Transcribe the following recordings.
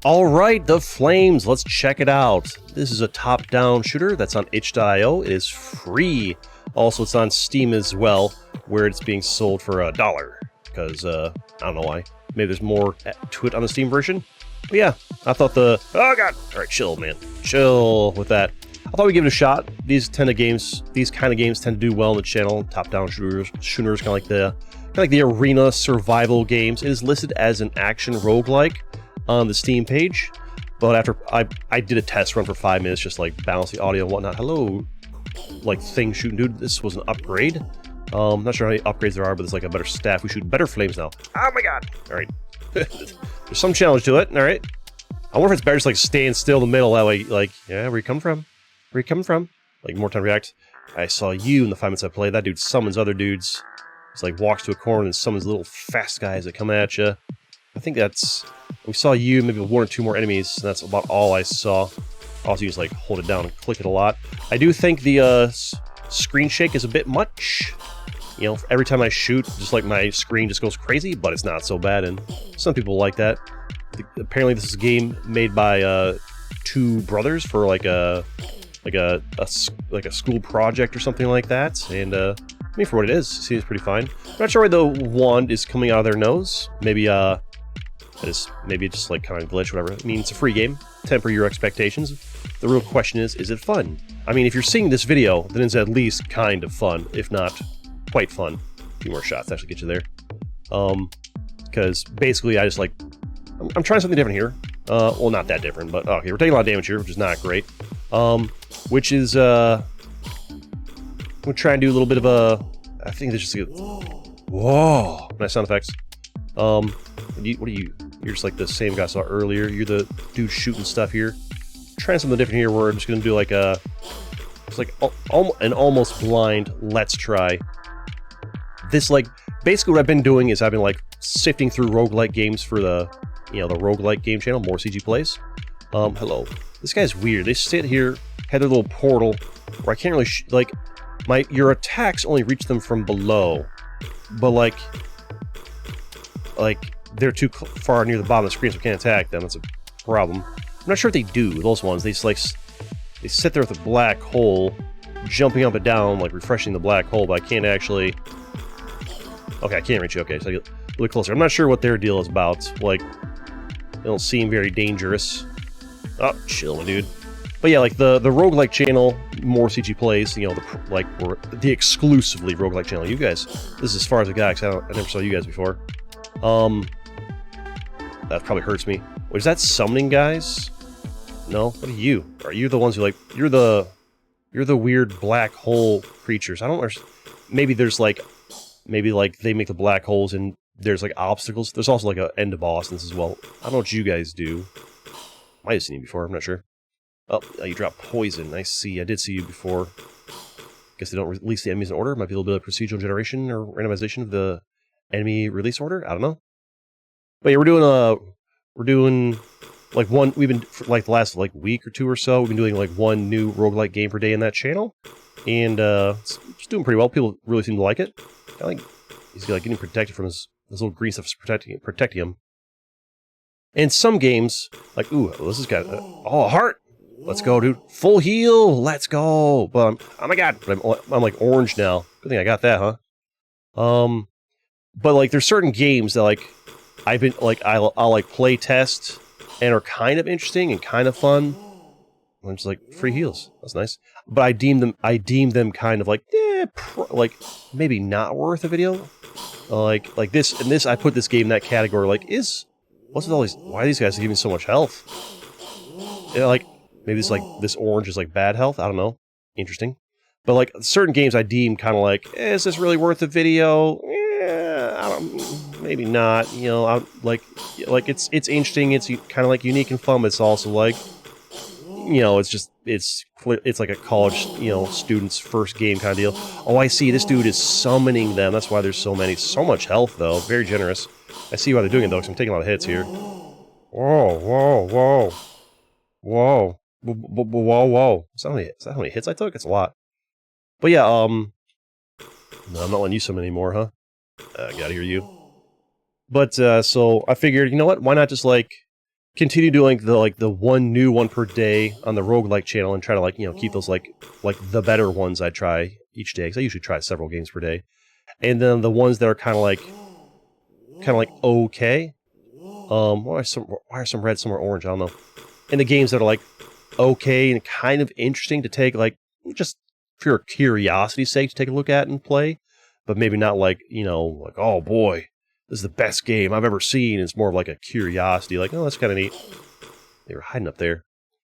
Alright, The Flames, let's check it out. This is a top-down shooter that's on itch.io. It is free. Also, it's on Steam as well, where it's being sold for $1. Because, I don't know why. Maybe there's more to it on the Steam version. But yeah, I thought oh god! Alright, chill, man. Chill with that. I thought we'd give it a shot. These kind of games tend to do well on the channel. Top-down shooters, kind of like the arena survival games. It is listed as an action roguelike on the Steam page, but after I did a test run for 5 minutes, just like balance the audio and whatnot. Hello, like thing shooting dude. This was an upgrade. Not sure how many upgrades there are, but it's like a better staff. We shoot better flames now. Oh my god! All right, there's some challenge to it. All right, I wonder if it's better just like staying still in the middle that way. Like, yeah, where you come from? Where you coming from? Like more time to react. I saw you in the 5 minutes I played. That dude summons other dudes. He's like walks to a corner and summons little fast guys that come at you. I think we saw you, maybe 1 or 2 more enemies, and that's about all I saw. Also, you just like hold it down and click it a lot. I do think the screen shake is a bit much. You know, every time I shoot, just like my screen just goes crazy, but it's not so bad, and some people like that. Apparently, this is a game made by 2 brothers for like a school project or something like that, and I mean, for what it is, it seems pretty fine. I'm not sure why the wand is coming out of their nose. Maybe maybe just like kind of glitch, whatever. I mean, it's a free game. Temper your expectations. The real question is it fun? I mean, if you're seeing this video, then it's at least kind of fun, if not quite fun. A few more shots actually get you there. Because basically, I just like I'm trying something different here. Well, not that different, but okay, we're taking a lot of damage here, which is not great. Which is we'll try and do a little bit of a. I think this just whoa, nice sound effects. What are you? You're just like the same guy I saw earlier. You're the dude shooting stuff here. Trying something different here where I'm just gonna do like it's like an almost blind let's try. This like basically what I've been doing is I've been like sifting through roguelike games for the the roguelike game channel, More CG Plays. Hello. This guy's weird. They sit here, had their little portal where I can't really your attacks only reach them from below, but like they're too far near the bottom of the screen, so I can't attack them. That's a problem. I'm not sure what they do, those ones. They just like they sit there with a black hole, jumping up and down, like refreshing the black hole, but I can't actually. Okay, I can't reach you. Okay, so I get a little closer. I'm not sure what their deal is about. Like, they don't seem very dangerous. Oh, chill, dude. But yeah, like the roguelike channel, More CG Plays, we're the exclusively roguelike channel. You guys, this is as far as I got, because I never saw you guys before. That probably hurts me. Wait, is that summoning guys? No? What are you? Are you the ones who you're the weird black hole creatures? I don't understand. Maybe there's maybe they make the black holes and there's like obstacles. There's also like an end boss in this as well. I don't know what you guys do. Might have seen you before, I'm not sure. Oh, you drop poison. I see. I did see you before. Guess they don't release the enemies in order. Might be a little bit of procedural generation or randomization of the enemy release order. I don't know. But yeah, we're doing like one. We've been for like the last week or 2 or so. We've been doing like 1 new roguelike game per day in that channel, and it's doing pretty well. People really seem to like it. He's like getting protected from his little green stuff is protecting him. And some games ooh, this has got a heart. Let's go, dude. Full heal. Let's go. But oh my god. But I'm like orange now. Good thing I got that, huh? But there's certain games that I've been I'll play test and are kind of interesting and kind of fun. I'm just free heals. That's nice. But I deem them kind of maybe not worth a video. Like this and this. I put this game in that category. What's with all these? Why are these guys giving so much health? Maybe it's this orange is bad health. I don't know. Interesting. But certain games I deem kind of is this really worth a video? Yeah, I don't. Maybe not. It's interesting. It's kind of unique and fun. But it's also it's like a college student's first game kind of deal. Oh, I see. This dude is summoning them. That's why there's so much health though. Very generous. I see why they're doing it though, because I'm taking a lot of hits here. Whoa, whoa, whoa, whoa. Whoa. Is that how many hits I took? It's a lot. But yeah, no, I'm not letting you summon anymore, huh? Gotta hear you. But, so, I figured, you know what? Why not just, continue doing the one new one per day on the roguelike channel and try to like, you know, keep those like the better ones I try each day, because I usually try several games per day. And then the ones that are kind of like okay. Why are some red, some are orange? I don't know. And the games that are like okay and kind of interesting to take, like, just for curiosity's sake to take a look at and play, but maybe not like, you know, like, oh boy, this is the best game I've ever seen. It's more of like a curiosity, like, oh, that's kind of neat. They were hiding up there.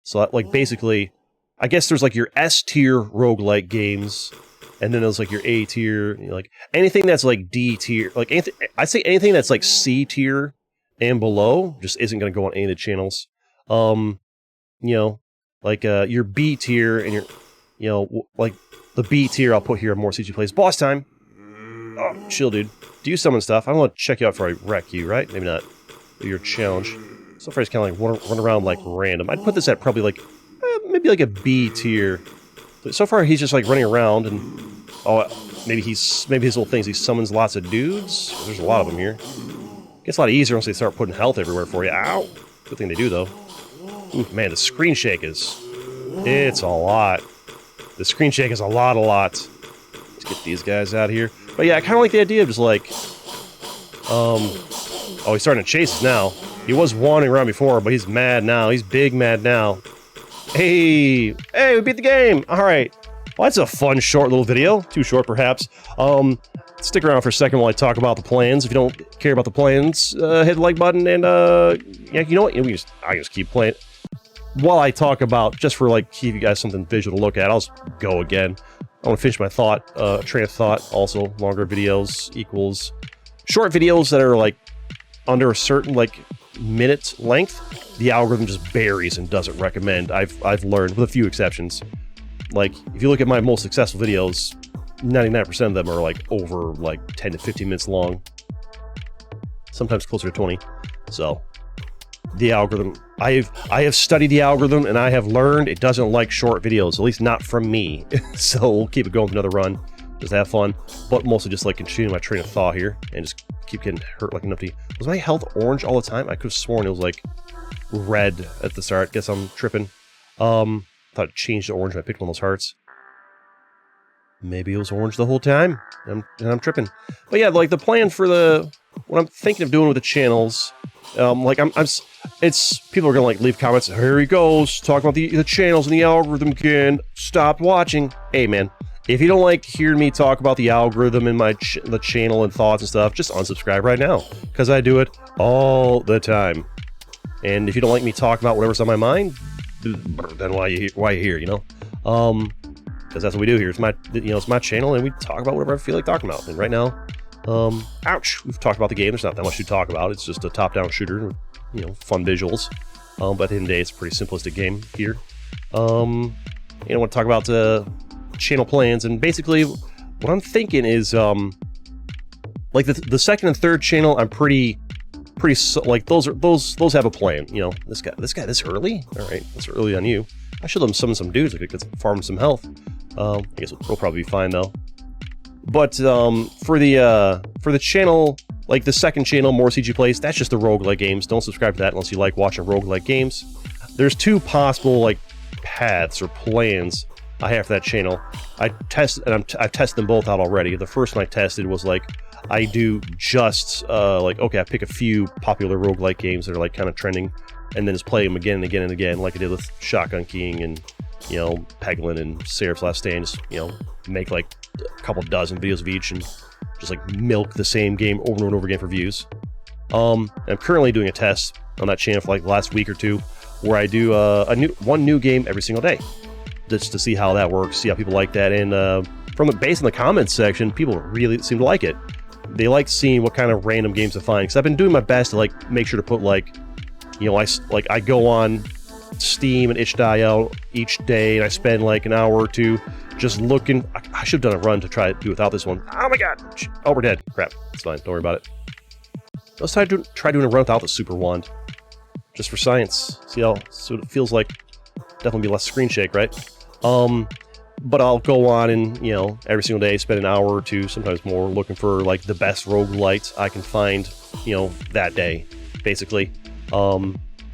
So, like, basically, I guess there's like your S tier roguelike games, and then there's like your A tier, you know, like anything that's like D tier, like anything, I'd say anything that's like C tier and below just isn't going to go on any of the channels. You know, like your B tier and your, you know, like the B tier I'll put here on More CG Plays. Boss time. Oh, chill, dude. Do you summon stuff? I want to check you out before I wreck you, right? Maybe not. Do your challenge. So far, he's kind of like run around like random. I'd put this at probably like, maybe like a B tier. So far, he's just like running around and, oh, maybe his little things. He summons lots of dudes. There's a lot of them here. Gets a lot easier once they start putting health everywhere for you. Ow! Good thing they do, though. Ooh, man, the screen shake is... It's a lot. The screen shake is a lot. Let's get these guys out of here. But yeah, I kind of like the idea of just like... Oh, he's starting to chase us now. He was wandering around before, but he's mad now. He's big mad now. Hey, we beat the game! Alright. Well, that's a fun, short little video. Too short, perhaps. Stick around for a second while I talk about the plans. If you don't care about the plans, hit the like button and, yeah, you know what? I can just keep playing. While I talk about, just for, like, give you guys something visual to look at, I'll just go again. I want to finish my thought, train of thought. Also, longer videos equals short videos that are, like, under a certain, like, minute length. The algorithm just buries and doesn't recommend. I've learned, with a few exceptions. Like, if you look at my most successful videos, 99% of them are, like, over, like, 10 to 15 minutes long. Sometimes closer to 20. So, the algorithm... I have studied the algorithm, and I have learned it doesn't like short videos, at least not from me. So, we'll keep it going for another run. Just have fun. But mostly just, like, continue my train of thought here, and just keep getting hurt like an empty... Was my health orange all the time? I could have sworn it was, like, red at the start. Guess I'm tripping. Thought it changed to orange when I picked one of those hearts. Maybe it was orange the whole time, and I'm tripping. But yeah, like the plan for what I'm thinking of doing with the channels, like it's people are gonna like leave comments. Here he goes talking about the channels and the algorithm again. Stop watching. Hey man, if you don't like hearing me talk about the algorithm and the channel and thoughts and stuff, just unsubscribe right now, because I do it all the time. And if you don't like me talking about whatever's on my mind, then why you here, you know? Because that's what we do here. It's my channel, and we talk about whatever I feel like talking about. And right now, ouch, we've talked about the game. There's not that much to talk about. It's just a top-down shooter, you know, fun visuals. But at the end of the day, it's a pretty simplistic game here. I want to talk about channel plans, and basically, what I'm thinking is, like the second and third channel, I'm pretty like those have a plan. You know, this guy this early. All right, that's early on you. I should let him summon some dudes. I could farm some health. I guess we'll probably be fine though. But for the channel, like the second channel, More CG Plays, that's just the roguelike games. Don't subscribe to that unless you like watching roguelike games. There's two possible like paths or plans I have for that channel. I've tested them both out already. The first one I tested was like, I do just like, okay, I pick a few popular roguelike games that are like kind of trending, and then just play them again and again and again, like I did with Shotgun King and, you know, Peglin and Seraph's Last Stand. Just, you know, make like a couple dozen videos of each and just like milk the same game over and over again for views. I'm currently doing a test on that channel for like the last week or two, where I do one new game every single day, just to see how that works, see how people like that. And based on the comments section, people really seem to like it. They like seeing what kind of random games to find, because I've been doing my best to like make sure to put like, you know, I go on Steam and itch.io each day, and I spend like an hour or two just looking. I should have done a run to try to do without this one. Oh my god! Oh, we're dead. Crap. It's fine. Don't worry about it. Let's try doing a run without the super wand, just for science. See how it feels like. Definitely be less screen shake, right? But I'll go on and, you know, every single day spend an hour or two, sometimes more, looking for like the best roguelites I can find, you know, that day, basically.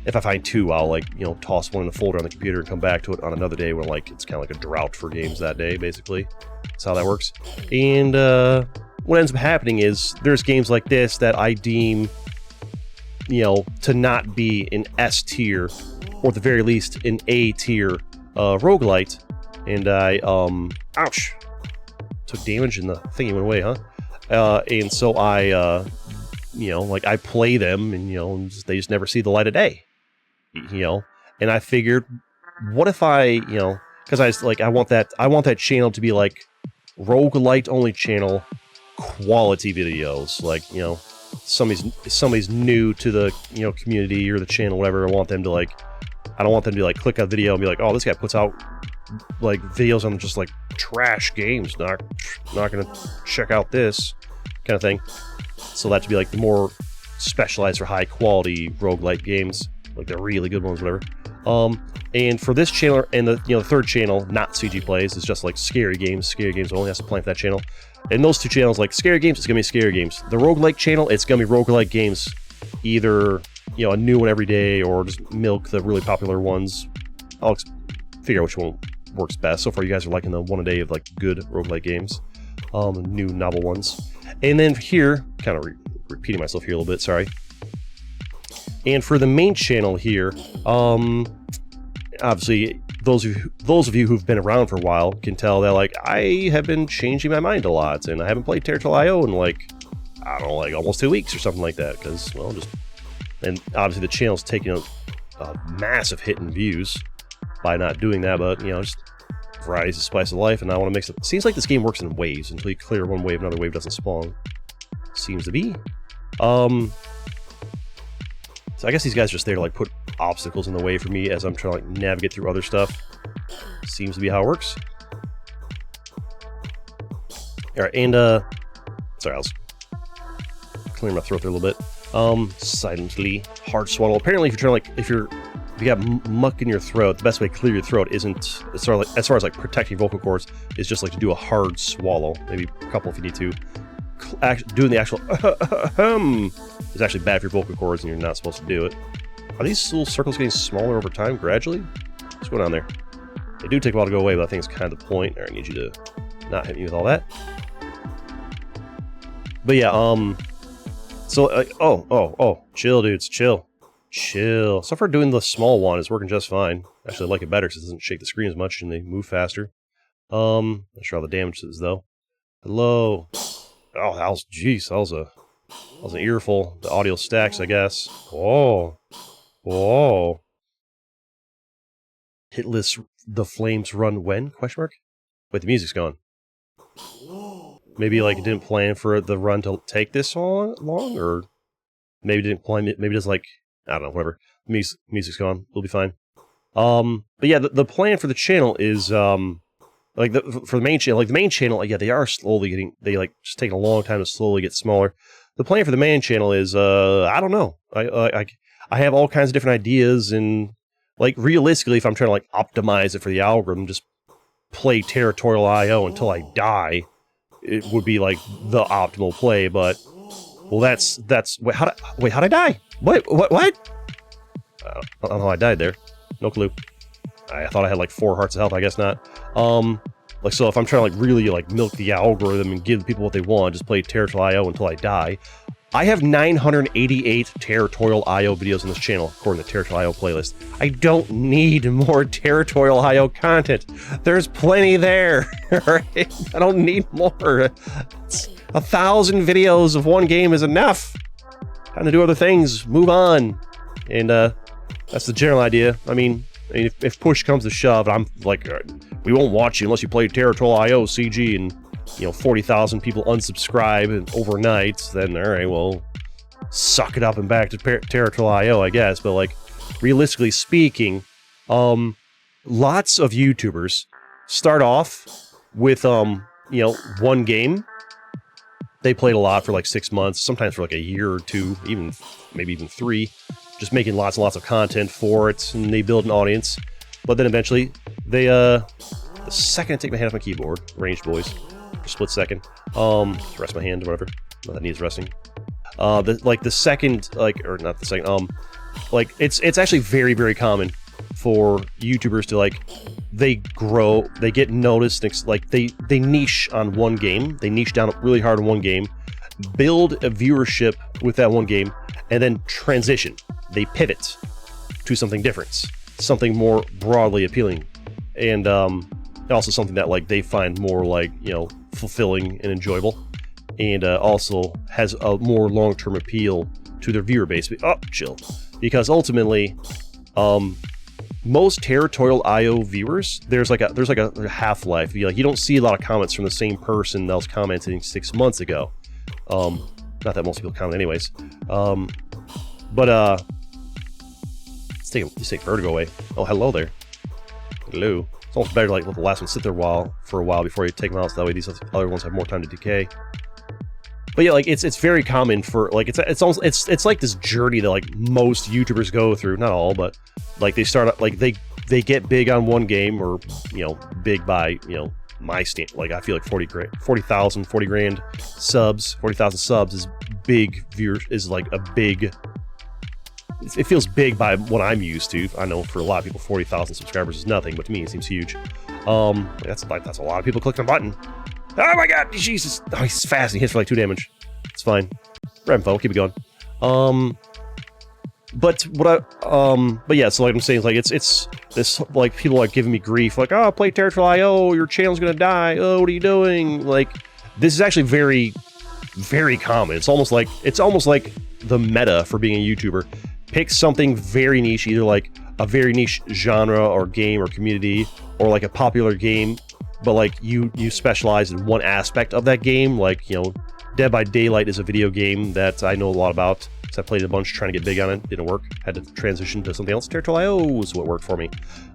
if I find two, I'll like, you know, toss one in a folder on the computer and come back to it on another day when like it's kind of like a drought for games that day, basically. That's how that works. And what ends up happening is there's games like this that I deem, you know, to not be an S tier, or at the very least an A tier roguelite. And I, ouch, took damage and the thingy went away, huh? And so I, you know, like I play them and, you know, they just never see the light of day, you know? And I figured, what if I, you know, because I was like, I want that channel to be like roguelite only channel, quality videos, like, you know, somebody's new to the, you know, community or the channel, whatever. I want them to like, I don't want them to like click a video and be like, oh, this guy puts out like videos on just like trash games, not gonna check out this kind of thing. So that to be like the more specialized or high quality roguelite games, like the really good ones, whatever. And for this channel and the, you know, the third channel, not CG Plays, is just like scary games. Scary games only has to plan for that channel. And those two channels, like scary games, it's gonna be scary games. The roguelike channel, it's gonna be roguelike games, either, you know, a new one every day or just milk the really popular ones. I'll figure out which one works best. So far, you guys are liking the one a day of like good roguelike games, new novel ones. And then here, kind of repeating myself here a little bit, sorry. And for the main channel here, obviously those of you who've been around for a while can tell that like I have been changing my mind a lot, and I haven't played Territorial IO in like, I don't know, like almost 2 weeks or something like that, because, well, just, and obviously the channel's taking a massive hit in views by not doing that, but, you know, just variety's the spice of life, and I want to mix it. Seems like this game works in waves. Until you clear one wave, another wave doesn't spawn. Seems to be. So I guess these guys are just there to like put obstacles in the way for me as I'm trying to like navigate through other stuff. Seems to be how it works. Alright, and sorry, I was clearing my throat there a little bit. Silently, hard swallow. Apparently if you're trying to like, if you got muck in your throat, the best way to clear your throat isn't, as far as like protecting vocal cords, is just like to do a hard swallow. Maybe a couple if you need to. Doing the actual is actually bad for your vocal cords, and you're not supposed to do it. Are these little circles getting smaller over time gradually? What's going on there? They do take a while to go away, but I think it's kind of the point. I need you to not hit me with all that. But yeah, so oh, chill, dudes, chill. So far doing the small one is working just fine. Actually, I like it better because it doesn't shake the screen as much and they move faster. Not sure how the damage is though. Hello. Oh, that was, jeez, that was an earful. The audio stacks, I guess. Whoa. Whoa. Hitless, the flames run when? Question mark? Wait, the music's gone. Maybe like it didn't plan for the run to take this long, or maybe it didn't plan. Maybe it's like, I don't know, whatever. Music's gone. We'll be fine. But yeah, the plan for the channel is like for the main channel. Like the main channel, like, yeah, they are slowly getting. They like just taking a long time to slowly get smaller. The plan for the main channel is I don't know. I have all kinds of different ideas, and like realistically, if I'm trying to like optimize it for the algorithm, just play Territorial IO until I die. It would be like the optimal play, but well, that's wait, how'd I die? What? I don't know how I died there. No clue. I thought I had like 4 hearts of health. I guess not. Like, so if I'm trying to like really like milk the algorithm and give people what they want, just play Territorial IO until I die. I have 988 Territorial IO videos on this channel, according to the Territorial IO playlist. I don't need more Territorial IO content. There's plenty there, right? I don't need more. 1,000 videos of one game is enough. Time to do other things, move on. And that's the general idea. I mean, if push comes to shove, I'm like, we won't watch you unless you play Territorial IO CG, and 40,000 people unsubscribe overnight, then alright, well, suck it up and back to Territorial IO, I guess. But like, realistically speaking, lots of YouTubers start off with one game. They played a lot for like 6 months, sometimes for like a year or 2, maybe even 3, just making lots and lots of content for it, and they build an audience. But then eventually, they the second I take my hand off my keyboard, ranged boys, for a split second, rest my hand or whatever, that needs resting. The second, or not the second, like, it's actually very, very common for YouTubers to, like, they grow, they get noticed, like, they niche on one game, they niche down really hard on one game, build a viewership with that one game, and then transition. They pivot to something different, something more broadly appealing, and also something that, like, they find more, like, you know, fulfilling and enjoyable, and also has a more long-term appeal to their viewer base. Oh, chill. Because ultimately, most territorial IO viewers, there's like a half-life. You don't see a lot of comments from the same person that was commenting 6 months ago. Not that most people comment anyways. But let's take Vertigo away. Oh, hello there. Hello. It's almost better to, like, let the last one sit there for a while before you take them out, so that way these other ones have more time to decay. But yeah, like, it's very common for, like, it's like this journey that, like, most YouTubers go through. Not all, but, like, they start out, like, they get big on one game, or, you know, big by, you know, my stand. Like, I feel like 40 grand subs, 40,000 subs is big. Is like a big. It feels big by what I'm used to. I know for a lot of people, 40,000 subscribers is nothing, but to me, it seems huge. That's a lot of people clicking a button. Oh my god, Jesus! Oh, he's fast. He hits for like 2 damage. It's fine. Grab him, phone. Keep it going. But yeah. So like I'm saying, like it's this, like, people are giving me grief, like, oh, play Territorial IO, your channel's gonna die. Oh, what are you doing? Like, this is actually very, very common. It's almost like the meta for being a YouTuber. Pick something very niche, either like a very niche genre or game or community, or like a popular game, but like you specialize in one aspect of that game. Like, you know, Dead by Daylight is a video game that I know a lot about, because I played a bunch trying to get big on it. Didn't work. Had to transition to something else. Territorial IO is what worked for me.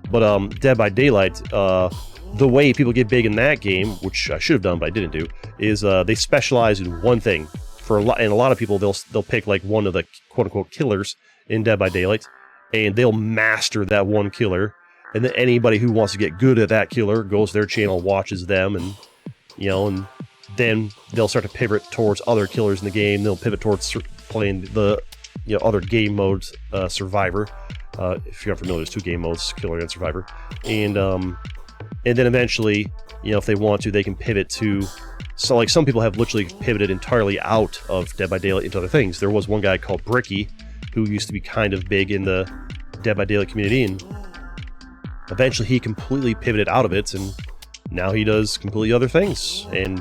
But Dead by Daylight, the way people get big in that game, which I should have done but I didn't do, is they specialize in one thing. And a lot of people, they'll pick like one of the quote-unquote killers in Dead by Daylight, and they'll master that one killer, and then anybody who wants to get good at that killer goes to their channel, watches them, and, you know, and then they'll start to pivot towards other killers in the game. They'll pivot towards playing the, you know, other game modes, Survivor. If you're not familiar, there's 2 game modes, Killer and Survivor. And then eventually, you know, if they want to, they can pivot to... So, like, some people have literally pivoted entirely out of Dead by Daylight into other things. There was one guy called Bricky, who used to be kind of big in the Dead by Daylight community, and eventually he completely pivoted out of it, and now he does completely other things. And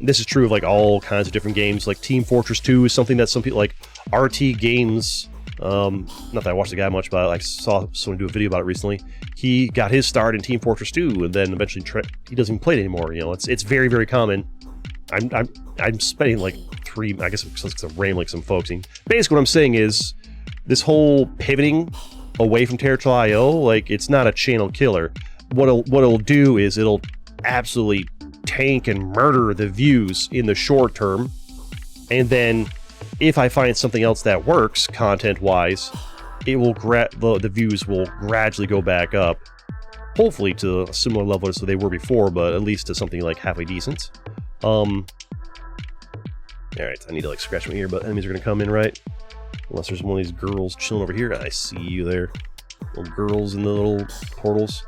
this is true of, like, all kinds of different games. Like, Team Fortress 2 is something that some people, like, RT Games, not that I watched the guy much, but I saw someone do a video about it recently. He got his start in Team Fortress 2, and then eventually he doesn't even play it anymore. You know, it's very, very common. I'm spending like 3, I guess, because I'm rambling some folks. And basically what I'm saying is, this whole pivoting away from Territorial IO, like, it's not a channel killer. What it'll do is it'll absolutely tank and murder the views in the short term, and then if I find something else that works content-wise, it will the views will gradually go back up, hopefully to a similar level as they were before, but at least to something like halfway decent. Alright, I need to, like, scratch my ear, but enemies are gonna come in, right? Unless there's one of these girls chilling over here. I see you there. Little girls in the little portals.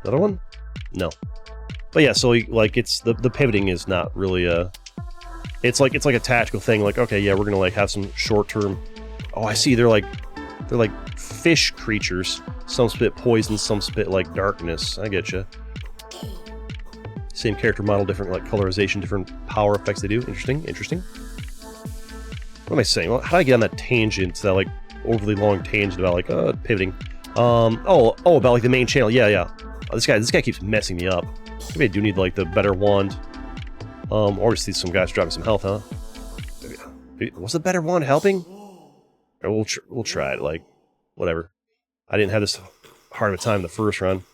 Another one? No. But yeah, so, like, it's the pivoting is not really it's like a tactical thing. Like, okay, yeah, we're gonna, like, have some short-term... Oh, I see, they're like fish creatures. Some spit poison, some spit, like, darkness. I get you. Same character model, different, like, colorization, different power effects they do. Interesting. What am I saying? Well, how did I get on that tangent, that, like, overly long tangent about, like, pivoting? About, like, the main channel. Yeah. Oh, this guy keeps messing me up. Maybe I do need, like, the better wand. Or just see some guys dropping some health, huh? Was the better wand helping? Or we'll try it, like, whatever. I didn't have this hard of a time the first run.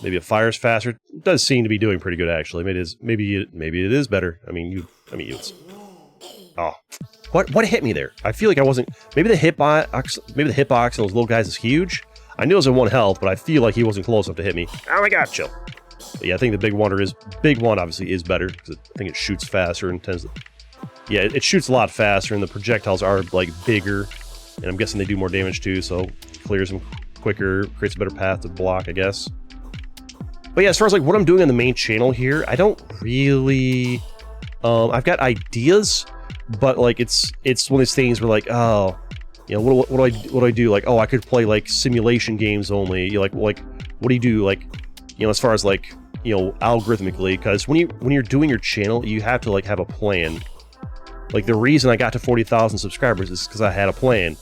Maybe a fire's faster. It does seem to be doing pretty good, actually. Maybe it is better. It's... Oh, what hit me there? I feel like I wasn't. Maybe the hitbox of those little guys is huge. I knew it was at 1 health, but I feel like he wasn't close enough to hit me. Oh my god, chill. But yeah, I think the big wand obviously is better, because I think it shoots faster and tends to. Yeah, it shoots a lot faster, and the projectiles are, like, bigger And I'm guessing they do more damage too, so clears them quicker, creates a better path to block, I guess. But yeah, as far as like what I'm doing on the main channel here, I don't really... I've got ideas, but like it's one of these things where like, oh, you know, what do I do? Like, oh, I could play like simulation games only. You're like what do you do? Like, you know, as far as like, you know, algorithmically, because when you're doing your channel, you have to like have a plan. Like the reason I got to 40,000 subscribers is because I had a plan.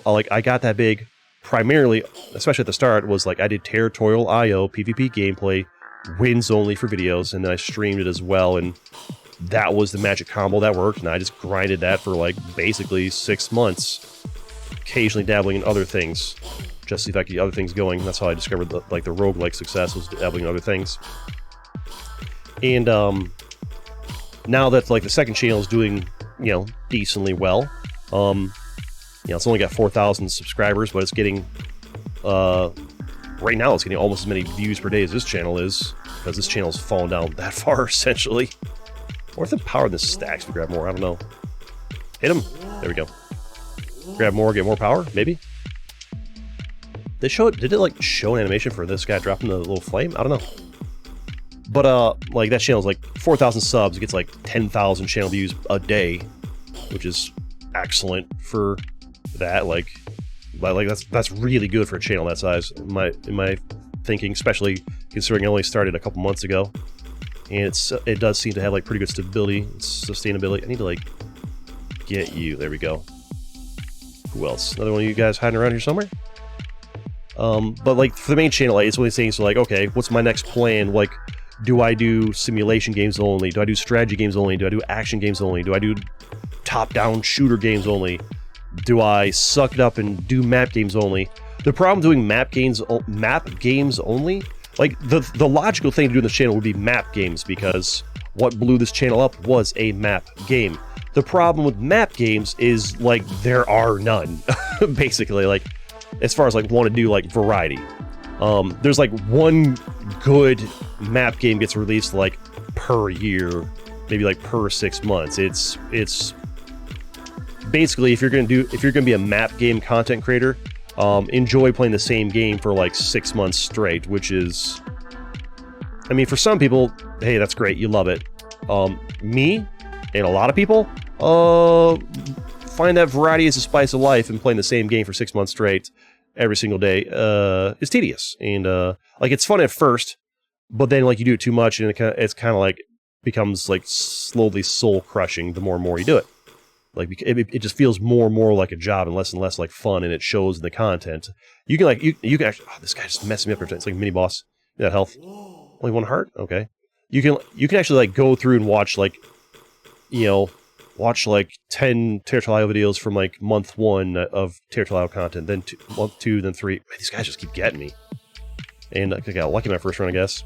Like I got that big primarily, especially at the start, was like I did territorial IO, PvP gameplay, wins only for videos, and then I streamed it as well, and that was the magic combo that worked, and I just grinded that for like basically 6 months, occasionally dabbling in other things, just to see if I could get other things going. That's how I discovered the roguelike success, was dabbling in other things. And now that like the second channel is doing, you know, decently well, you know, it's only got 4,000 subscribers, but it's getting, right now it's getting almost as many views per day as this channel is, because this channel's fallen down that far, essentially. Or if the power of this stacks to grab more, I don't know. Hit him! There we go. Grab more, get more power, maybe? Did it like show an animation for this guy dropping the little flame? I don't know. But, like, that channel's like 4,000 subs, it gets like 10,000 channel views a day, which is excellent for that. Like that's really good for a channel that size, in my thinking, especially considering I only started a couple months ago. And it does seem to have like pretty good stability and sustainability. I need to like get you. There we go. Who else? Another one of you guys hiding around here somewhere? But like for the main channel, like, it's one of these things. So like, okay, what's my next plan? Like, do I do simulation games only? Do I do strategy games only? Do I do action games only? Do I do top-down shooter games only? Do I suck it up and do map games only? The problem doing map games only, like the logical thing to do in this channel would be map games, because what blew this channel up was a map game. The problem with map games is like there are none, basically. Like as far as like want to do like variety, there's like one good map game gets released like per year, maybe like per 6 months. It's basically, if you're gonna be a map game content creator, enjoy playing the same game for like 6 months straight, which is, I mean, for some people, hey, that's great, you love it. Me and a lot of people find that variety is the spice of life, and playing the same game for 6 months straight every single day is tedious. And like it's fun at first, but then like you do it too much, and it's kind of like becomes like slowly soul crushing the more and more you do it. Like it just feels more and more like a job and less like fun, and it shows in the content. You can like you can actually, oh, this guy just messed me up every time. It's like mini boss. That health. Only 1 heart? Okay. You can actually like go through and watch like, you know, watch like 10 territorial videos from like month 1 of territorial content, then month 2, then 3. Man, these guys just keep getting me. And I got lucky my first run, I guess.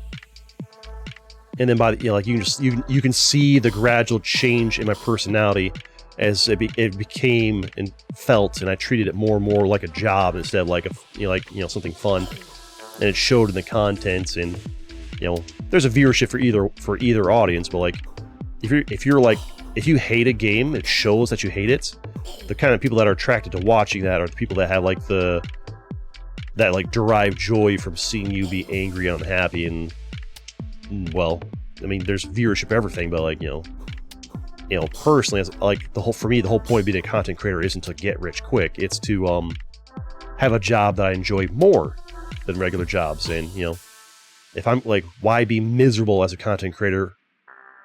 And then by the, you know, like you can see the gradual change in my personality as it became and felt, and I treated it more and more like a job instead of like something fun. And it showed in the content, and you know, there's a viewership for either audience. But like, if you hate a game, it shows that you hate it. The kind of people that are attracted to watching that are the people that have like that like derive joy from seeing you be angry and unhappy. And well, I mean, there's viewership for everything, but like, you know, personally, like for me, the whole point of being a content creator isn't to get rich quick. It's to have a job that I enjoy more than regular jobs. And you know, if I'm like, why be miserable as a content creator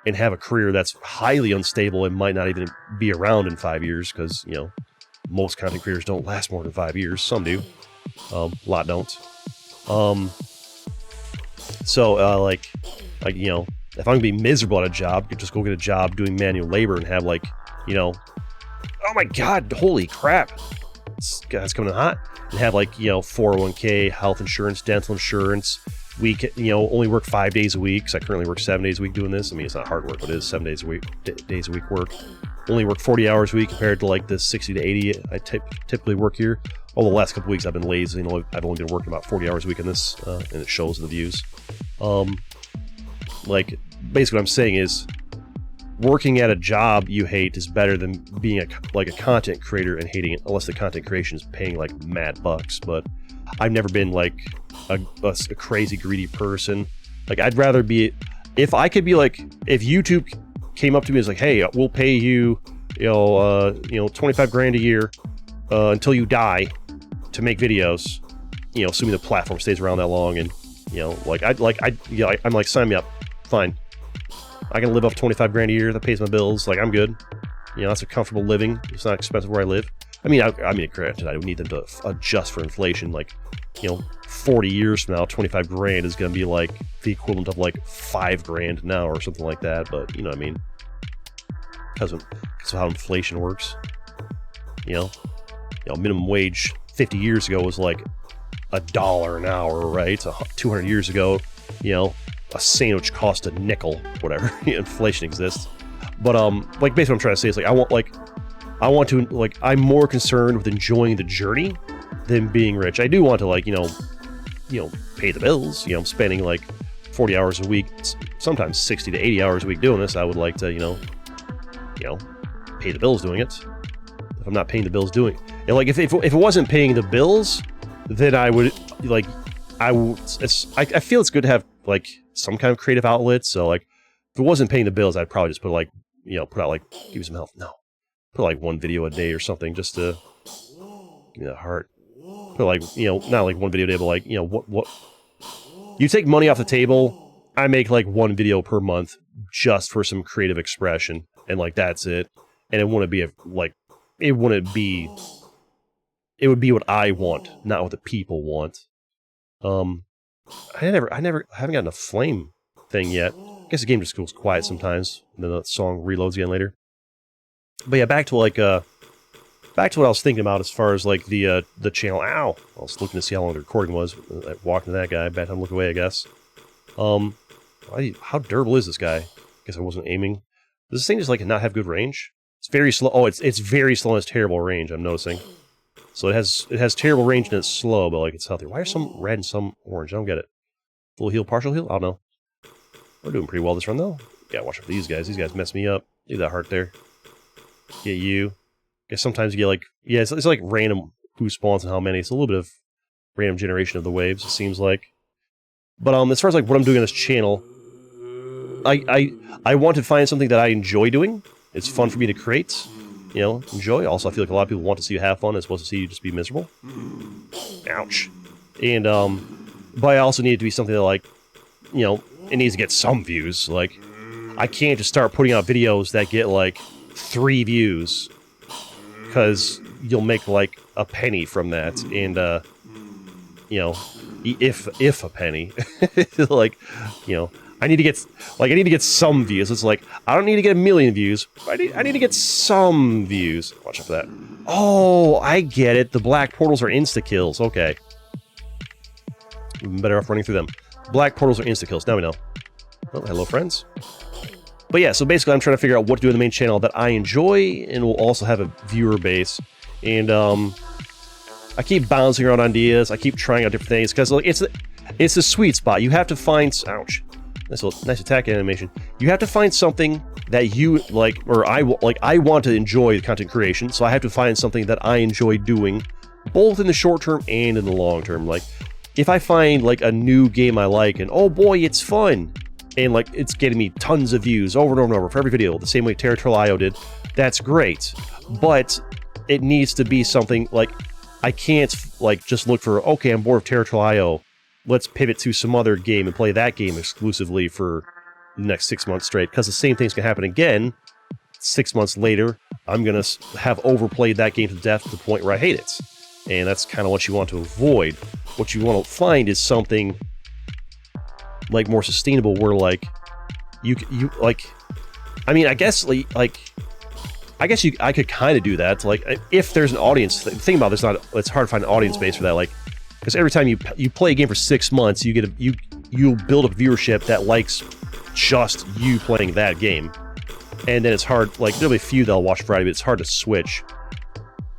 and have a career that's highly unstable and might not even be around in 5 years? Because you know, most content creators don't last more than 5 years. Some do, a lot don't. So like you know, if I'm gonna be miserable at a job, you just go get a job doing manual labor and have like, you know, oh my god, holy crap, this guy's coming in hot, and have like, you know, 401k, health insurance, dental insurance. You know, only work 5 days a week, because I currently work 7 days a week doing this. I mean, it's not hard work, but it is 7 days a week work. Only work 40 hours a week compared to like the 60 to 80 I typically work here. Although the last couple weeks I've been lazy, you know, I've only been working about 40 hours a week in this, and it shows in the views. Like, basically what I'm saying is, working at a job you hate is better than being like a content creator and hating it, unless the content creation is paying like mad bucks. But I've never been like a crazy greedy person. Like, I'd rather be, if I could be like, if YouTube came up to me and was like, hey, we'll pay you, 25 grand a year until you die to make videos, assuming the platform stays around that long, and I'm like, sign me up, fine. I can live off 25 grand a year. That pays my bills. Like, I'm good. That's a comfortable living. It's not expensive where I live. I mean, granted, I would need them to adjust for inflation. Like, 40 years from now, 25 grand is going to be like the equivalent of like 5 grand now or something like that. But you know what I mean? Because of how inflation works. Minimum wage 50 years ago was like $1 an hour, right? So 200 years ago, a sandwich cost a nickel, whatever. Inflation exists. But like, basically what I'm trying to say is, like, I'm more concerned with enjoying the journey than being rich. I do want to, like, pay the bills. I'm spending like 40 hours a week, sometimes 60 to 80 hours a week doing this. I would like to, pay the bills doing it. If I'm not paying the bills doing it. And like, if it wasn't paying the bills, then I would, like, I feel it's good to have like some kind of creative outlet. So like, if it wasn't paying the bills, I'd probably just put like, put out like, give me some help. No, put like one video a day or something, just to give me that heart. Put like, not like one video a day, but like, what you take money off the table. I make like one video per month just for some creative expression, and like, that's it. And it wouldn't be it would be what I want, not what the people want. I haven't gotten a flame thing yet. I guess the game just goes quiet sometimes, and then the song reloads again later. But yeah, back to what I was thinking about as far as like the channel. Ow! I was looking to see how long the recording was. I walked into that guy. Bad time to look away, I guess. How durable is this guy? I guess I wasn't aiming. Does this thing just like not have good range? It's very slow. Oh, it's very slow and it's terrible range, I'm noticing. So it has terrible range and it's slow, but like, it's healthy. Why are some red and some orange? I don't get it. Full heal, partial heal? I don't know. We're doing pretty well this run though. Gotta watch out for these guys. These guys mess me up. Leave that heart there. Get you. Guess sometimes you get like, yeah, it's like random who spawns and how many. It's a little bit of random generation of the waves, it seems like. But as far as like what I'm doing on this channel, I want to find something that I enjoy doing. It's fun for me to create, enjoy. Also, I feel like a lot of people want to see you have fun as opposed to see you just be miserable. Ouch. And, but I also need it to be something that, like, it needs to get some views. Like, I can't just start putting out videos that get, like, 3 views, because you'll make, like, a penny from that. And, if a penny. Like, I need to get some views. It's like, I don't need to get 1 million views. I need to get some views. Watch out for that. Oh, I get it. The black portals are insta-kills. Okay. Even better off running through them. Black portals are insta-kills. Now we know. Oh, hello, friends. But yeah, so basically I'm trying to figure out what to do in the main channel that I enjoy and will also have a viewer base. And, I keep bouncing around ideas. I keep trying out different things, because like, it's a sweet spot. You have to find... Ouch. Nice attack animation. You have to find something that you like, or I want to enjoy the content creation, so I have to find something that I enjoy doing, both in the short term and in the long term. Like, if I find like a new game I like, and oh boy, it's fun, and like it's getting me tons of views over and over and over for every video, the same way Territorial did, that's great. But it needs to be something like, I can't like just look for, okay, I'm bored of Territorial. Let's pivot to some other game and play that game exclusively for the next 6 months straight. Because the same thing's going to happen again 6 months later. I'm going to have overplayed that game to death to the point where I hate it. And that's kind of what you want to avoid. What you want to find is something like more sustainable, where like you like, I mean, I guess I could kind of do that. Like, if there's an audience, the thing about this, it's hard to find an audience base for that. Like, because every time you play a game for 6 months, you'll build up viewership that likes just you playing that game, and then it's hard. Like, there'll be a few that'll watch variety, but it's hard to switch.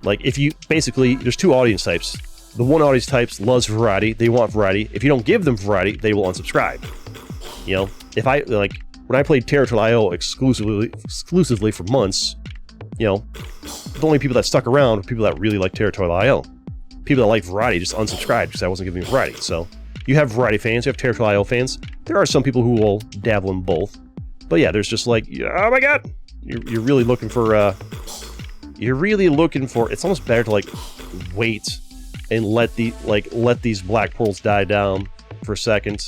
Like, if you basically, there's 2 audience types. The one audience type loves variety; they want variety. If you don't give them variety, they will unsubscribe. If I like, when I played Territory.io exclusively for months, you know, the only people that stuck around were people that really like Territory.io. People that like variety just unsubscribed because I wasn't giving them variety. So you have variety fans, you have Territory.io fans. There are some people who will dabble in both. But yeah, there's just like, oh my god, you're really looking for, it's almost better to like wait and let these black pearls die down for a second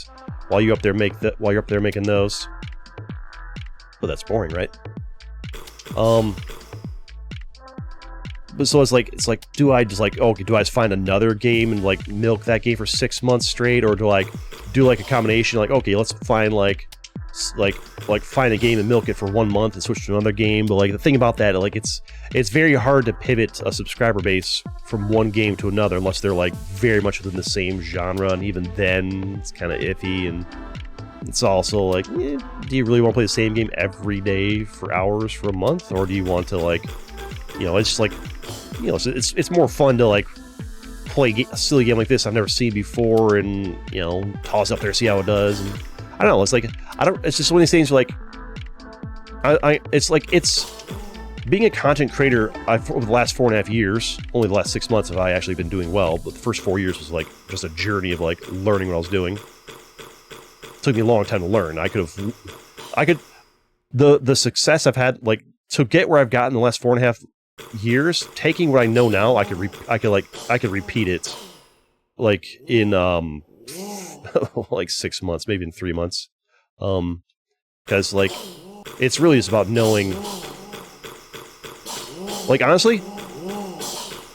while you're up there making those. But that's boring, right? But so it's like, do I just like, okay, do I just find another game and like milk that game for 6 months straight, or do I do like a combination? Like, okay, let's find find a game and milk it for 1 month and switch to another game. But like the thing about that, like it's very hard to pivot a subscriber base from one game to another unless they're like very much within the same genre, and even then it's kind of iffy. And it's also like, do you really want to play the same game every day for hours for a month, or do you want to like, you know, it's just like, you know, it's more fun to like play a silly game like this I've never seen before, and you know, toss it up there, see how it does. And I don't know, it's like, it's just one of these things where like, it's being a content creator. Over the last 4.5 years, only the last 6 months have I actually been doing well, but the first 4 years was like just a journey of like learning what I was doing. It took me a long time to learn. The success I've had, like, to get where I've gotten the last 4.5 years, taking what I know now, I could repeat it like in like 6 months, maybe in 3 months, because like it's really just about knowing. Like honestly,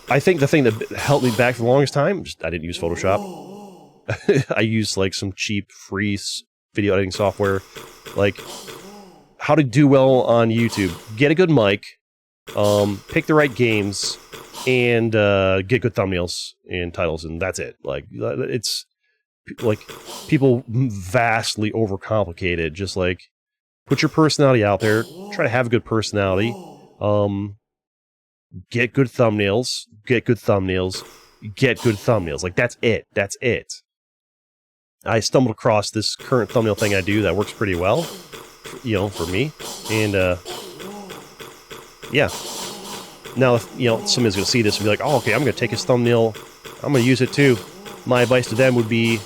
I think the thing that helped me back for the longest time, I didn't use Photoshop. I used like some cheap free video editing software. Like how to do well on YouTube: get a good mic, pick the right games, and get good thumbnails and titles, and that's it. Like it's like people vastly overcomplicate it. Just like put your personality out there, try to have a good personality, get good thumbnails, get good thumbnails. Like that's it. I stumbled across this current thumbnail thing I do that works pretty well, you know, for me. And yeah. Now, if, you know, somebody's going to see this and be like, oh, okay, I'm going to take his thumbnail, I'm going to use it too. My advice to them would be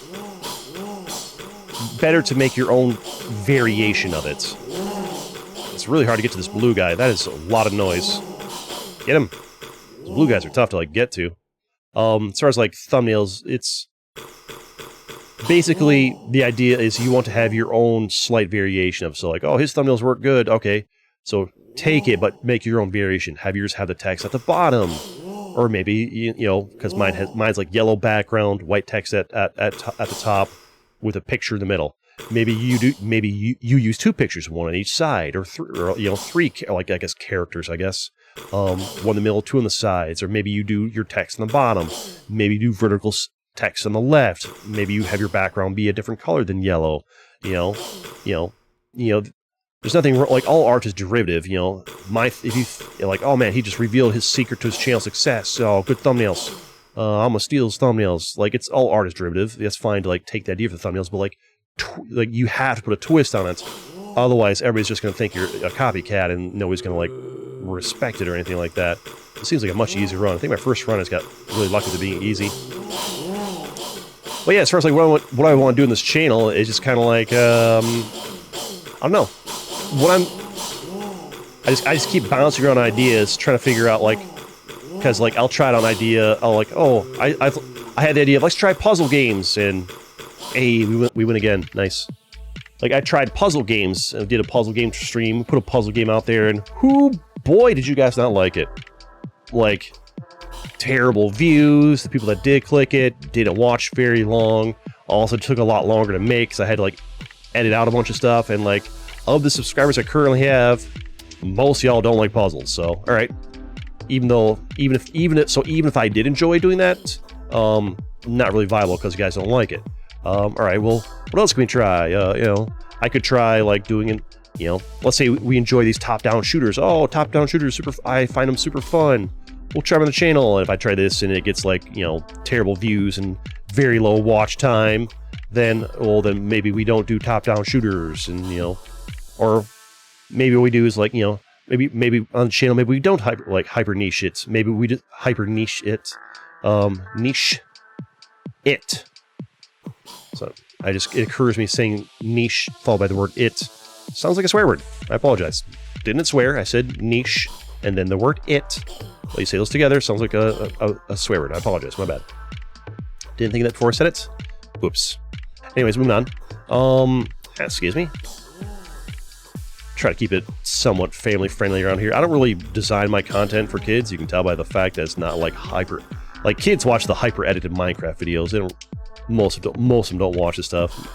better to make your own variation of it. It's really hard to get to this blue guy. That is a lot of noise. Get him. Those blue guys are tough to like get to. As far as like thumbnails, it's basically the idea is you want to have your own slight variation of, so like, oh, his thumbnails work good. Okay, so take it, but make your own variation. Have yours have the text at the bottom, or maybe you know, because mine's like yellow background, white text at the top, with a picture in the middle. Maybe you use two pictures, one on each side, or three, like I guess characters, one in the middle, two on the sides, or maybe you do your text on the bottom. Maybe you do vertical text on the left. Maybe you have your background be a different color than yellow. You know. There's nothing wrong, like all art is derivative. You know, if you like, oh man, he just revealed his secret to his channel success. Oh, good thumbnails. I'm gonna steal his thumbnails. Like, it's all art is derivative. That's fine to like take the idea for the thumbnails, but like you have to put a twist on it. Otherwise, everybody's just gonna think you're a copycat, and nobody's gonna like respect it or anything like that. It seems like a much easier run. I think my first run has got really lucky to being easy. But yeah, as far as like what I want to do in this channel is just kind of like I don't know. I just keep bouncing around ideas, trying to figure out like, because like I'll try out an idea. I'll like, oh, I had the idea of let's try puzzle games, and hey, we win again. Nice. Like I tried puzzle games and did a puzzle game stream, put a puzzle game out there, and boy, did you guys not like it. Like, terrible views. The people that did click it didn't watch very long. Also took a lot longer to make because I had to like edit out a bunch of stuff, and like of the subscribers I currently have, most of y'all don't like puzzles. So all right, even if I did enjoy doing that, not really viable because you guys don't like it. All right, well, what else can we try? You know, I could try like doing it. You know, let's say we enjoy these top-down shooters. Oh, top-down shooters, I find them super fun. We'll try them on the channel. And if I try this and it gets like, you know, terrible views and very low watch time, then maybe we don't do top-down shooters. And you know, Or maybe what we do is like, you know, maybe on the channel, maybe we don't hyper niche it. Maybe we just hyper niche it. Niche it. So it occurs to me saying niche followed by the word it sounds like a swear word. I apologize. Didn't swear. I said niche and then the word it. Well, you say those together, sounds like a swear word. I apologize. My bad. Didn't think of that before I said it. Oops. Anyways, moving on. Excuse me. Try to keep it somewhat family friendly around here. I don't really design my content for kids. You can tell by the fact that it's not like hyper. Like kids watch the hyper edited Minecraft videos. They don't. Most of them don't watch this stuff.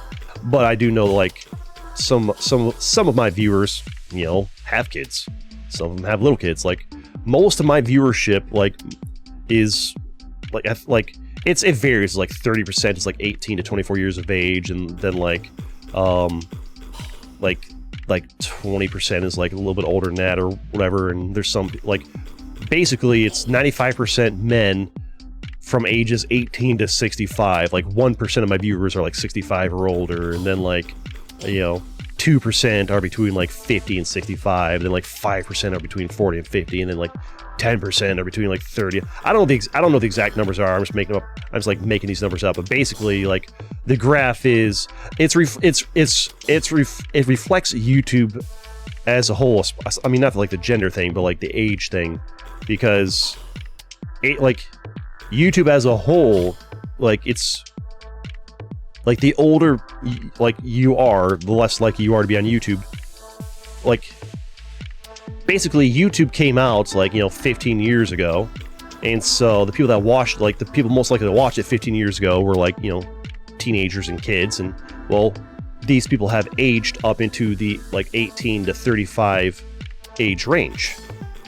But I do know like some of my viewers, you know, have kids. Some of them have little kids. Like most of my viewership, like, is like it varies. Like 30% is like 18 to 24 years of age, and then like 20% is like a little bit older than that or whatever. And there's some like basically it's 95% men from ages 18 to 65. Like 1% of my viewers are like 65 or older, and then like, you know, 2% are between like 50 and 65, and then like 5% are between 40 and 50, and then like 10% are between like 30. I don't know the exact numbers are. I'm just making up. I'm just like making these numbers up. But basically, like the graph is it reflects YouTube as a whole. I mean, not like the gender thing, but like the age thing, because like YouTube as a whole, like it's like the older like you are, the less likely you are to be on YouTube. Like basically YouTube came out like, you know, 15 years ago, and so the people that watched, like the people most likely to watch it 15 years ago were like, you know, teenagers and kids, and well, these people have aged up into the like 18 to 35 age range.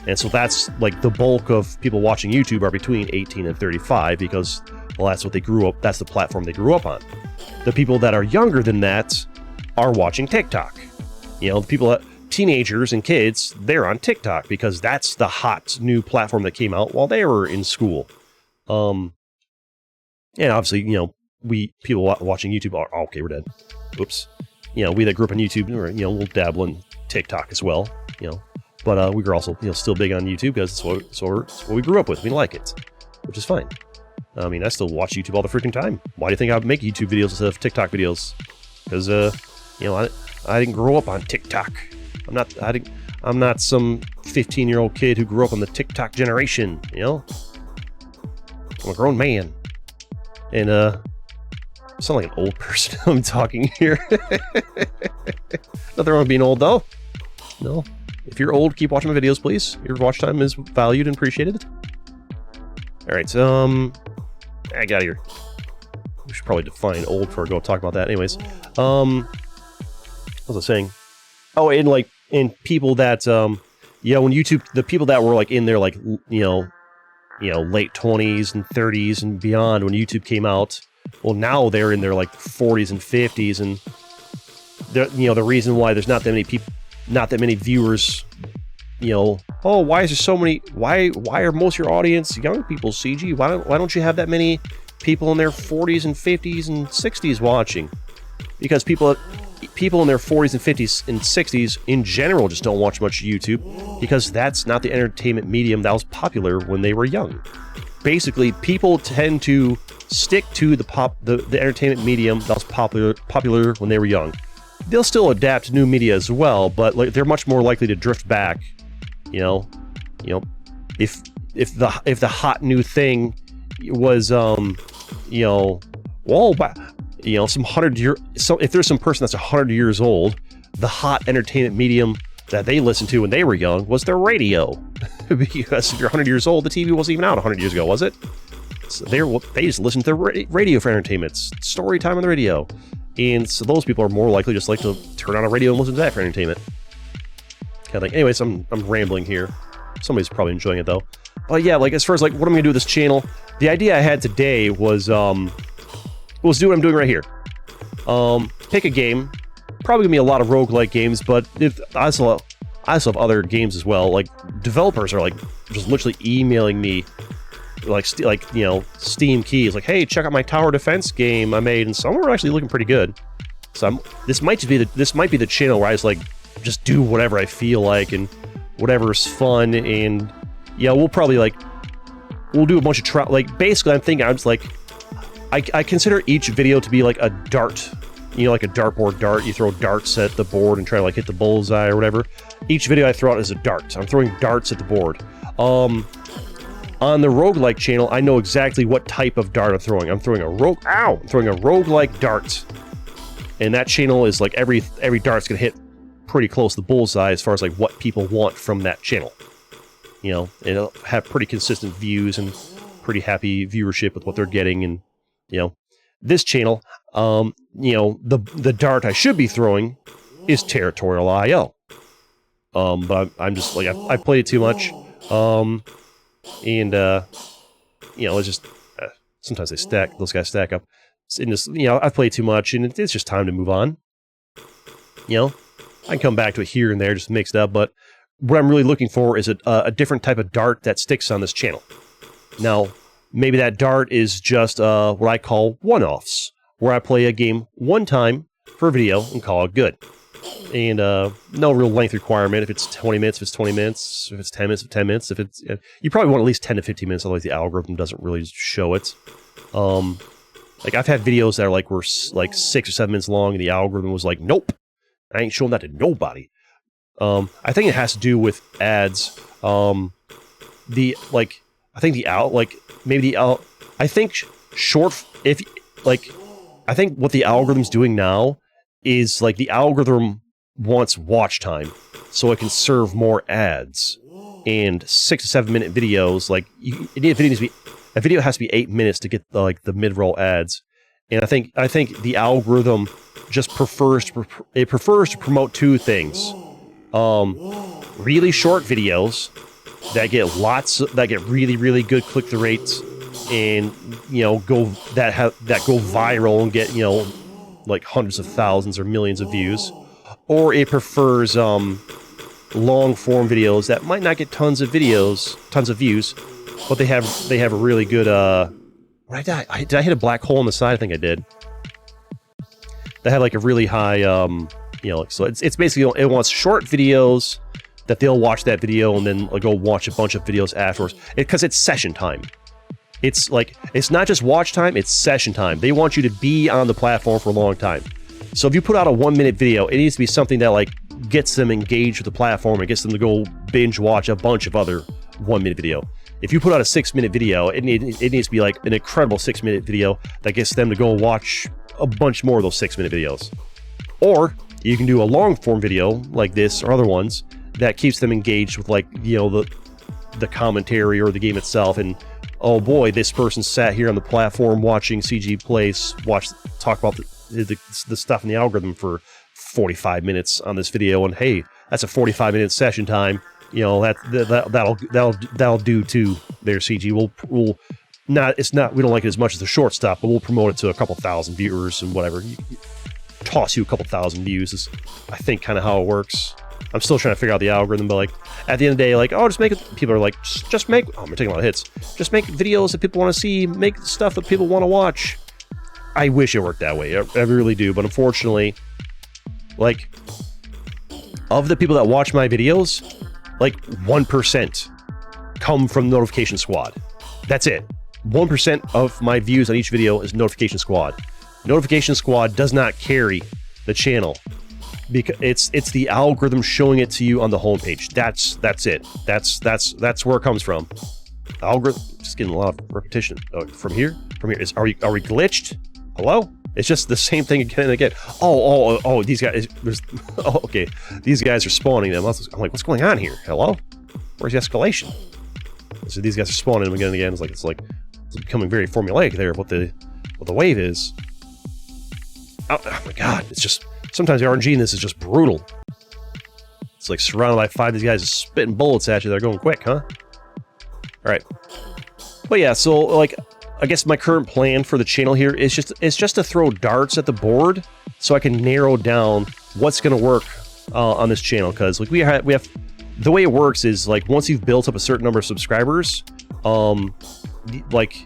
And so that's like the bulk of people watching YouTube are between 18 and 35, because, well, that's what they grew up, that's the platform they grew up on. The people that are younger than that are watching TikTok. You know, the people that, teenagers and kids, they're on TikTok because that's the hot new platform that came out while they were in school. And obviously, you know, people watching YouTube are, oh, okay, we're dead. Oops. You know, we that grew up on YouTube, you know, we'll dabble in TikTok as well, you know. But we were also, you know, still big on YouTube because it's what we grew up with. We like it, which is fine. I mean, I still watch YouTube all the freaking time. Why do you think I would make YouTube videos instead of TikTok videos? Because, you know, I didn't grow up on TikTok. I'm not some 15-year-old kid who grew up on the TikTok generation, you know? I'm a grown man. And, I sound like an old person. I'm talking here. Nothing wrong with being old, though. No. If you're old, keep watching my videos, please. Your watch time is valued and appreciated. Alright, so, I got here. We should probably define old before I go talk about that. Anyways, what was I saying? Oh, and people that, you know, when YouTube, the people that were like in their like, you know, late 20s and 30s and beyond when YouTube came out, well, now they're in their like 40s and 50s, and you know, the reason why there's not that many people, not that many viewers, you know, oh, why is there so many, why are most of your audience young people, CG? Why don't you have that many people in their 40s and 50s and 60s watching? Because people in their 40s and 50s and 60s in general just don't watch much YouTube, because that's not the entertainment medium that was popular when they were young. Basically, people tend to stick to the entertainment medium that was popular when they were young. They'll still adapt to new media as well, but like, they're much more likely to drift back. You know, if the hot new thing was you know, well, you know, if there's some person that's 100 years old, the hot entertainment medium that they listened to when they were young was their radio. Because if you're 100 years old, the TV wasn't even out 100 years ago, was it? So they just listened to the radio for entertainment, story time on the radio. And so those people are more likely just like to turn on a radio and listen to that for entertainment. Kind of like, anyways, I'm rambling here. Somebody's probably enjoying it though. But yeah, like as far as like what I'm gonna do with this channel, the idea I had today was do what I'm doing right here. Pick a game. Probably gonna be a lot of roguelike games, but I also have other games as well. Like developers are like just literally emailing me like you know, Steam keys, like, hey, check out my tower defense game I made, and some are actually looking pretty good. So this might be the channel where I just like just do whatever I feel like and whatever's fun. And yeah, we'll probably like we'll do a bunch of like basically I'm thinking I'm just like I consider each video to be like a dart, you know, like a dartboard dart. You throw darts at the board and try to like hit the bullseye or whatever. Each video I throw out is a dart. I'm throwing darts at the board. On the roguelike channel, I know exactly what type of dart I'm throwing. I'm throwing a roguelike dart. And that channel is like every dart's gonna hit pretty close to the bullseye as far as like what people want from that channel. You know, it'll have pretty consistent views and pretty happy viewership with what they're getting. And you know, this channel, you know, the dart I should be throwing is Territorial IO. But I'm just like I played it too much. And you know, it's just sometimes those guys stack up. In this, you know, I've played too much, and it's just time to move on. You know, I can come back to it here and there, just mixed up. But what I'm really looking for is a different type of dart that sticks on this channel. Now, maybe that dart is just what I call one-offs, where I play a game one time for a video and call it good. And no real length requirement. If it's 20 minutes, if it's 20 minutes. If it's 10 minutes, if it's 10 minutes. If it's you probably want at least 10 to 15 minutes, otherwise the algorithm doesn't really show it. Like I've had videos that are like were like 6 or 7 minutes long, and the algorithm was like, "Nope, I ain't showing that to nobody." I think it has to do with ads. I think what the algorithm's doing now is like the algorithm wants watch time, so it can serve more ads. And 6 to 7 minute videos, like a video has to be 8 minutes to get the mid-roll ads. And I think the algorithm just prefers to promote two things: really short videos that get really good click-through rates, and you know go viral and get, you know, like hundreds of thousands or millions of views, or it prefers long form videos that might not get tons of views, but they have a really good did I hit a black hole on the side? I think I did. They had like a really high you know, so it's basically, it wants short videos that they'll watch that video and then go watch a bunch of videos afterwards, because it's session time. It's like, it's not just watch time, it's session time. They want you to be on the platform for a long time. So if you put out a 1 minute video, it needs to be something that like gets them engaged with the platform and gets them to go binge watch a bunch of other 1 minute video. If you put out a 6 minute video, it needs to be like an incredible 6 minute video that gets them to go watch a bunch more of those 6 minute videos. Or you can do a long form video like this or other ones that keeps them engaged with, like, you know, the commentary or the game itself. And oh boy, this person sat here on the platform watching CG Place talk about the stuff in the algorithm for 45 minutes on this video, and hey, that's a 45-minute session time. You know, that'll do too. Their CG we'll not, it's not, we don't like it as much as the short stuff, but we'll promote it to a couple thousand viewers and whatever. Toss you a couple thousand views is, I think, kind of how it works. I'm still trying to figure out the algorithm, but like at the end of the day, like, oh, just make it. People are like, just make. Oh, I'm taking a lot of hits. Just make videos that people want to see. Make stuff that people want to watch. I wish it worked that way. I really do, but unfortunately, like, of the people that watch my videos, like 1% come from Notification Squad. That's it. 1% of my views on each video is Notification Squad. Notification Squad does not carry the channel, because it's the algorithm showing it to you on the homepage. That's it. That's where it comes from. The algorithm, just getting a lot of repetition. From here. Are we glitched? Hello? It's just the same thing again and again. Oh, these guys. Okay. These guys are spawning them. I'm like, what's going on here? Hello? Where's the escalation? So these guys are spawning them again and again. It's becoming very formulaic there. What the wave is. Oh my god! It's just, sometimes the RNG in this is just brutal. It's like surrounded by 5 of these guys spitting bullets at you. They're going quick, huh? All right. But yeah, so like, I guess my current plan for the channel here is just to throw darts at the board so I can narrow down what's going to work on this channel. Because like we have the way it works is, like, once you've built up a certain number of subscribers, like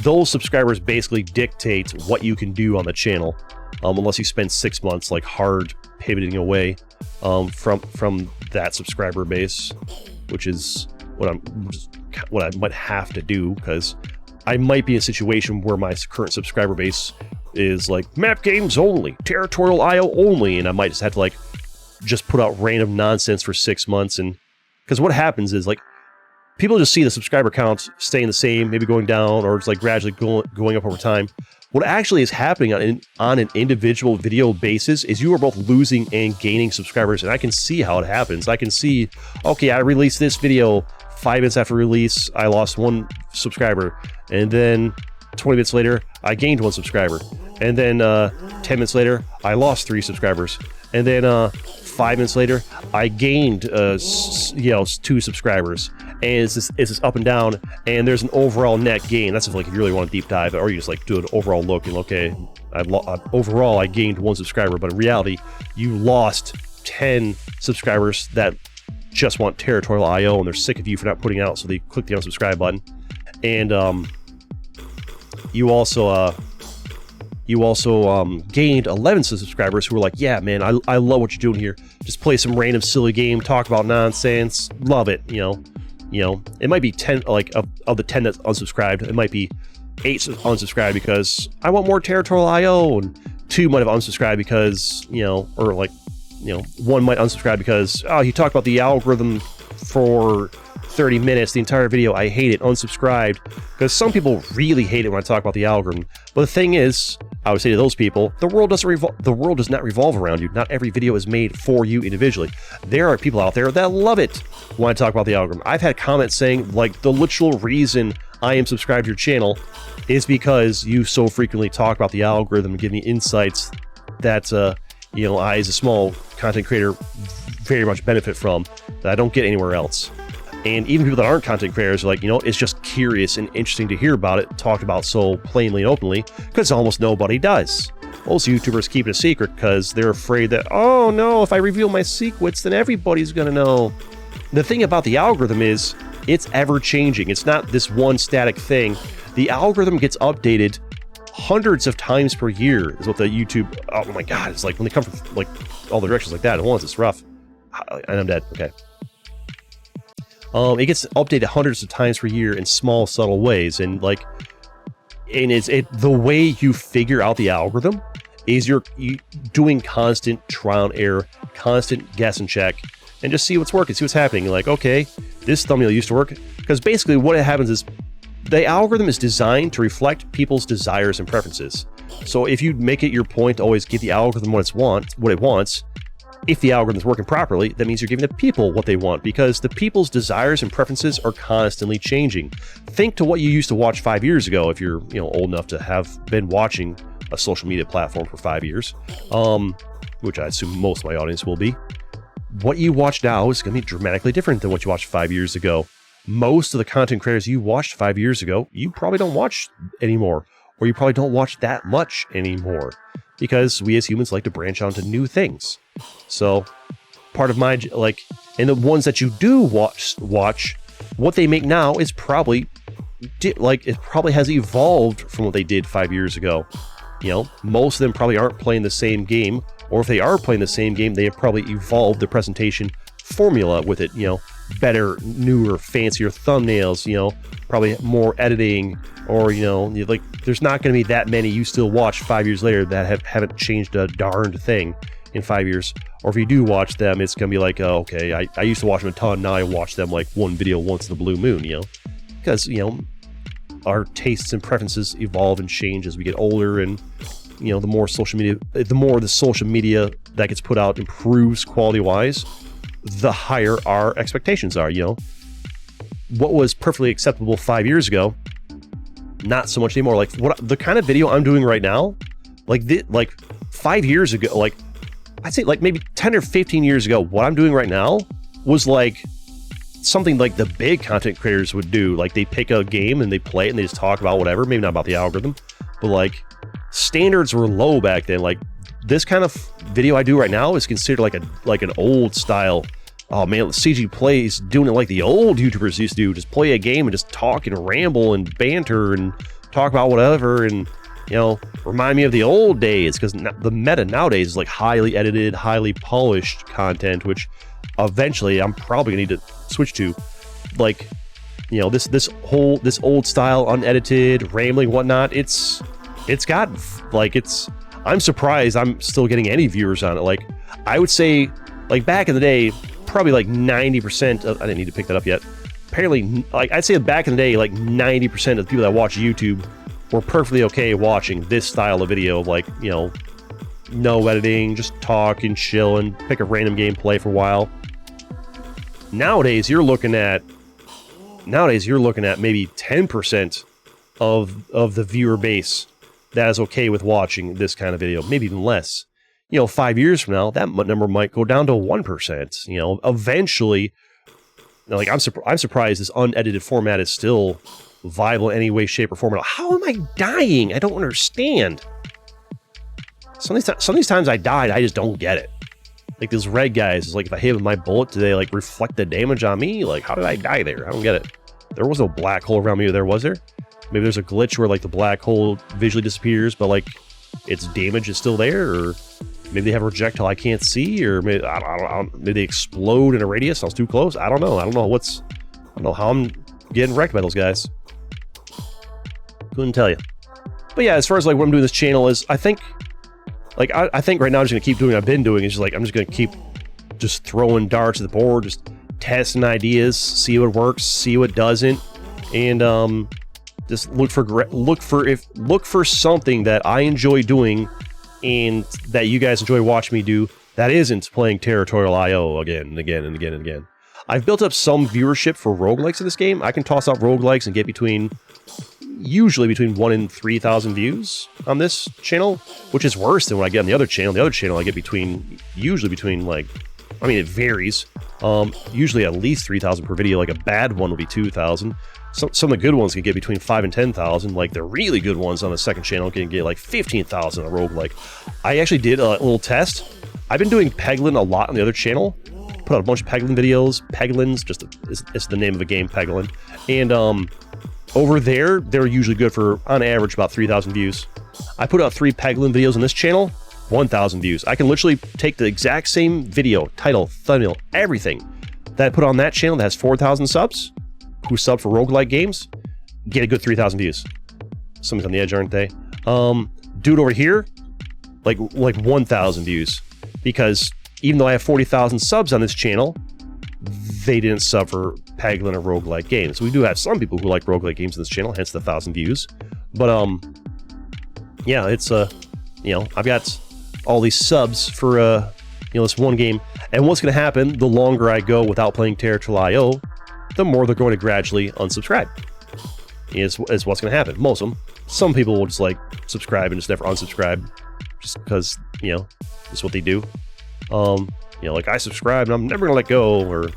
those subscribers basically dictate what you can do on the channel, unless you spend 6 months like hard pivoting away from that subscriber base, which is what I might have to do, because I might be in a situation where my current subscriber base is like map games only, territorial IO only, and I might just have to like just put out random nonsense for 6 months. And because what happens is like people just see the subscriber counts staying the same, maybe going down, or it's like gradually going up over time. What actually is happening on an individual video basis is you are both losing and gaining subscribers, and I can see how it happens. I can see, okay, I released this video 5 minutes after release, I lost 1 subscriber, and then 20 minutes later, I gained 1 subscriber, and then 10 minutes later, I lost 3 subscribers, and then 5 minutes later, I gained 2 subscribers, and it's this up and down, and there's an overall net gain. That's if like if you really want to deep dive, or you just like do an overall look and okay, overall I gained 1 subscriber, but in reality, you lost 10 subscribers that just want territorial IO, and they're sick of you for not putting it out, so they click the unsubscribe button. And you also gained 11 subscribers who were like, yeah, man, I love what you're doing here. Just play some random silly game, talk about nonsense, love it, you know. It might be 10, like, of the 10 that's unsubscribed, it might be 8 unsubscribed because I want more territorial IO, and 2 might have unsubscribed because, or like, 1 might unsubscribe because, oh, you talked about the algorithm for 30 minutes, the entire video, I hate it, unsubscribed. Because some people really hate it when I talk about the algorithm. But the thing is, I would say to those people, the world does not revolve around you. Not every video is made for you individually. There are people out there that love it when I talk about the algorithm. I've had comments saying, like, the literal reason I am subscribed to your channel is because you so frequently talk about the algorithm and give me insights that, I, as a small content creator, very much benefit from, that I don't get anywhere else. And even people that aren't content creators are like, it's just curious and interesting to hear about it, talked about so plainly and openly, because almost nobody does. Most YouTubers keep it a secret because they're afraid that, oh no, if I reveal my secrets, then everybody's gonna know. The thing about the algorithm is, it's ever changing. It's not this one static thing. The algorithm gets updated hundreds of times per year, is what the YouTube, oh my god, it's like when they come from like all the directions like that at once, it's rough. And I'm dead, okay. It gets updated hundreds of times per year in small, subtle ways, and the way you figure out the algorithm is you doing constant trial and error, constant guess and check, and just see what's working, see what's happening. Like, okay, this thumbnail used to work, because basically what happens is the algorithm is designed to reflect people's desires and preferences. So if you make it your point to always give the algorithm what it wants. If the algorithm is working properly, that means you're giving the people what they want, because the people's desires and preferences are constantly changing. Think to what you used to watch 5 years ago, if you're old enough to have been watching a social media platform for 5 years, which I assume most of my audience will be. What you watch now is going to be dramatically different than what you watched 5 years ago. Most of the content creators you watched 5 years ago, you probably don't watch anymore, or you probably don't watch that much anymore, because we as humans like to branch out into new things. So part of my, and the ones that you do watch, what they make now is probably, it probably has evolved from what they did 5 years ago. Most of them probably aren't playing the same game, or if they are playing the same game, they have probably evolved the presentation formula with it, better, newer, fancier thumbnails, probably more editing, or, there's not going to be that many you still watch 5 years later that haven't changed a darned thing in 5 years. Or if you do watch them, it's going to be like, oh, okay, I used to watch them a ton, now I watch them like one video once in the blue moon, because, our tastes and preferences evolve and change as we get older, and, the more the social media that gets put out improves quality-wise, the higher our expectations are, What was perfectly acceptable 5 years ago, not so much anymore. Like, what the kind of video I'm doing right now, like 5 years ago, like I'd say like maybe 10 or 15 years ago, what I'm doing right now was like something like the big content creators would do. Like, they pick a game and they play it and they just talk about whatever, maybe not about the algorithm, but like standards were low back then. Like, this kind of video I do right now is considered like an old style. Oh man, CG plays doing it like the old YouTubers used to do. Just play a game and just talk and ramble and banter and talk about whatever. And you know, remind me of the old days, because the meta nowadays is like highly edited, highly polished content, which eventually I'm probably gonna need to switch to. Like, you know, this old style, unedited, rambling, whatnot. It's got like I'm surprised I'm still getting any viewers on it. Like, I would say, like back in the day, probably like 90% of, I didn't need to pick that up yet. Apparently, like I'd say back in the day, like 90% of the people that watch YouTube were perfectly okay watching this style of video, like, you know, no editing, just talk and chill and pick a random game, play for a while. Nowadays, you're looking at maybe 10% of the viewer base that is okay with watching this kind of video, maybe even less. You know, 5 years from now, that number might go down to 1%. You know, eventually, like I'm surprised this unedited format is still viable in any way, shape, or form. How am I dying? I don't understand. Some of these times I died, I just don't get it. Like those red guys, it's like if I hit with my bullet, do they like reflect the damage on me? Like, how did I die there? I don't get it. There was no black hole around me, there was there? Maybe there's a glitch where like the black hole visually disappears, but like its damage is still there, or maybe they have a projectile I can't see, or maybe I don't, maybe they explode in a radius. I was too close. I don't know. I don't know how I'm getting wrecked by those guys. Couldn't tell you. But yeah, as far as like what I'm doing this channel is, I think right now I'm just gonna keep doing what I've been doing. It's just like I'm just gonna keep just throwing darts at the board, just testing ideas, see what works, see what doesn't, and just look for something that I enjoy doing and that you guys enjoy watching me do that isn't playing Territorial IO again and again and again and again. I've built up some viewership for roguelikes in this game. I can toss out roguelikes and get usually between 1,000 and 3,000 views on this channel, which is worse than what I get on the other channel. The other channel I get usually between like, I mean, it varies. Usually at least 3,000 per video. Like a bad one will be 2,000. Some of the good ones can get between 5,000 and 10,000. Like the really good ones on the second channel can get like 15,000 a roguelike. I actually did a little test. I've been doing Peglin a lot on the other channel. Put out a bunch of Peglin videos. Peglin's just it's the name of a game, Peglin. And over there, they're usually good for, on average, about 3,000 views. I put out 3 Peglin videos on this channel, 1,000 views. I can literally take the exact same video, title, thumbnail, everything that I put on that channel that has 4,000 subs, who sub for roguelike games, get a good 3,000 views. Somebody's on the edge, aren't they? Dude over here, like 1,000 views. Because even though I have 40,000 subs on this channel, they didn't sub for Peglin or roguelike games. We do have some people who like roguelike games on this channel, hence the 1,000 views. But yeah, it's you know, I've got all these subs for you know, this one game. And what's going to happen the longer I go without playing Territorial IO, the more they're going to gradually unsubscribe. Is what's going to happen. Most of them. Some people will just like subscribe and just never unsubscribe, just because, you know, it's what they do. You know, like I subscribe and I'm never gonna let go, or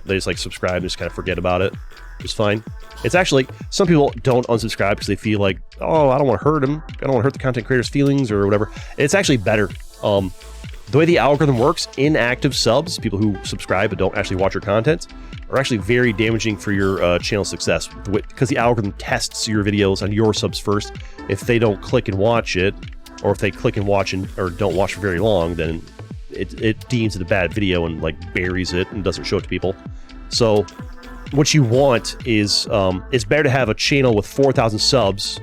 they just like subscribe and just kind of forget about it. It's fine. It's actually, some people don't unsubscribe because they feel like, oh, I don't want to hurt them. I don't want to hurt the content creator's feelings or whatever. It's actually better. The way the algorithm works, inactive subs, people who subscribe but don't actually watch your content, are actually very damaging for your channel success, because the algorithm tests your videos on your subs first. If they don't click and watch it, or if they click and watch or don't watch for very long, then it deems it a bad video and like buries it and doesn't show it to people. So what you want is, it's better to have a channel with 4,000 subs,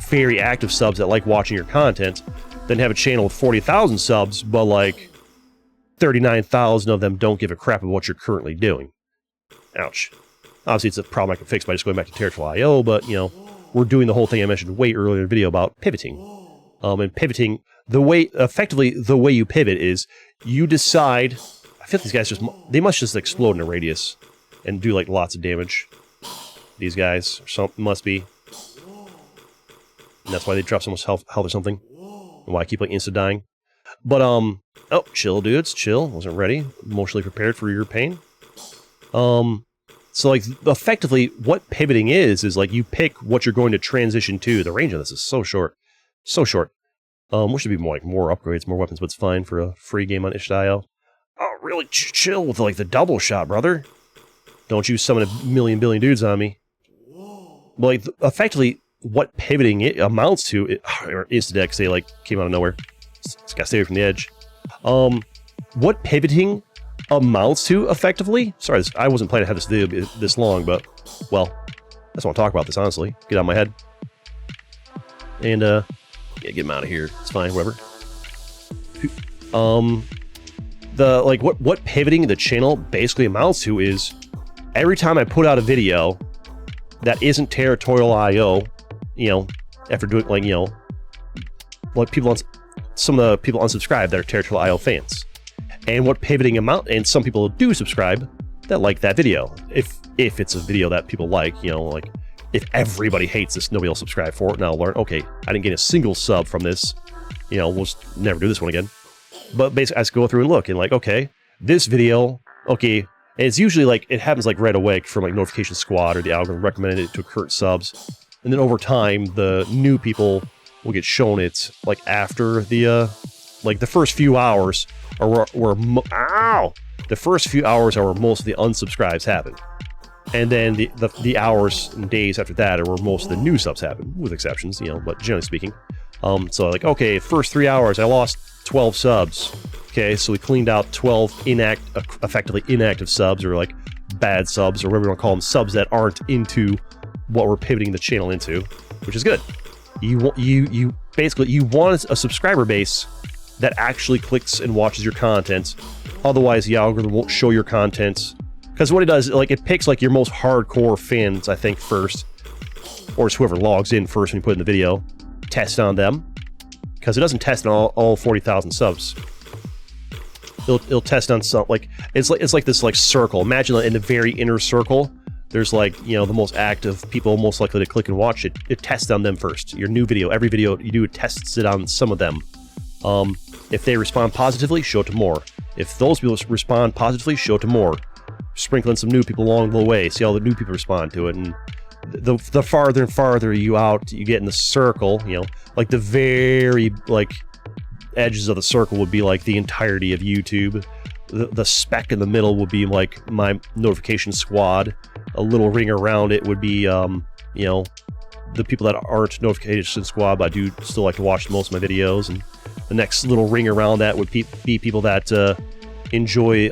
very active subs that like watching your content, than have a channel with 40,000 subs, but like 39,000 of them don't give a crap about what you're currently doing. Ouch. Obviously, it's a problem I can fix by just going back to Territorial IO, but, you know, we're doing the whole thing I mentioned way earlier in the video about pivoting. And pivoting, effectively, the way you pivot is you decide, I feel like these guys they must just explode in a radius and do like lots of damage. These guys, must be. And that's why they drop so much health or something. And why I keep like insta-dying. But, oh, chill, dudes, chill. Wasn't ready. Emotionally prepared for your pain. So, like, effectively, what pivoting is like you pick what you're going to transition to. The range of this is so short. So short. There should be more upgrades, more weapons, but it's fine for a free game on itch.io. Oh, really chill with, like, the double shot, brother. Don't you summon a million billion dudes on me. But, like, effectively, what pivoting it amounts to, or Instadex, they like came out of nowhere. Just gotta stay away from the edge. What pivoting amounts to effectively? Sorry, I wasn't planning to have this video this long, but well, I just want to talk about this honestly. Get out of my head. And yeah, get him out of here. It's fine, whatever. What pivoting the channel basically amounts to is every time I put out a video that isn't territorial IO, you know, after doing like, you know, like some of the people unsubscribe that are territorial IO fans. And what pivoting amount, and some people do subscribe that like that video. If it's a video that people like, you know, like if everybody hates this, nobody will subscribe for it, and I'll learn, okay, I didn't get a single sub from this, you know, we'll just never do this one again. But basically, I just go through and look, and like, okay, this video, okay, and it's usually like, it happens like right away from like Notification Squad or the algorithm recommended it to current subs. And then over time, the new people will get shown it like after the, like the first few hours are the first few hours are where most of the unsubscribes happen. And then the hours and days after that are where most of the new subs happen, with exceptions, you know, but generally speaking. So like, okay, first 3 hours, I lost 12 subs. Okay, so we cleaned out 12 effectively inactive subs, or like bad subs, or whatever you want to call them, subs that aren't into what we're pivoting the channel into, which is good. You basically, you want a subscriber base that actually clicks and watches your content. Otherwise, the algorithm won't show your content. Because what it does, like, it picks like your most hardcore fans, I think, first, or it's whoever logs in first when you put in the video, test on them, because it doesn't test on all 40,000 subs. It'll test on some, like it's like this like circle. Imagine in the very inner circle, there's like, you know, the most active people most likely to click and watch it. It tests on them first. Your new video, every video you do, it tests it on some of them. If they respond positively, show it to more. If those people respond positively, show it to more. Sprinkle in some new people along the way, see how the new people respond to it, and the farther and farther you get in the circle, you know, like the very like edges of the circle would be like the entirety of YouTube. The speck in the middle would be like my Notification Squad. A little ring around it would be, you know, the people that aren't Notification Squad, but I do still like to watch most of my videos. And the next little ring around that would be people that enjoy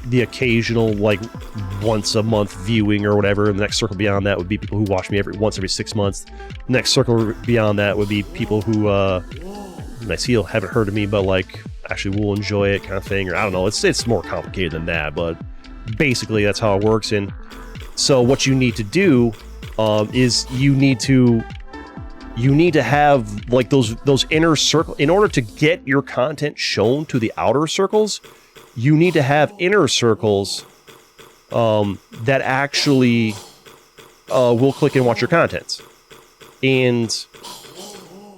the occasional, like, once a month viewing or whatever. And the next circle beyond that would be people who watch me once every 6 months. The next circle beyond that would be people who I see haven't heard of me, but like actually will enjoy it, kind of thing. Or I don't know, it's more complicated than that, but basically that's how it works. And so what you need to do is you need to have like those inner circle. In order to get your content shown to the outer circles, you need to have inner circles that actually will click and watch your content. And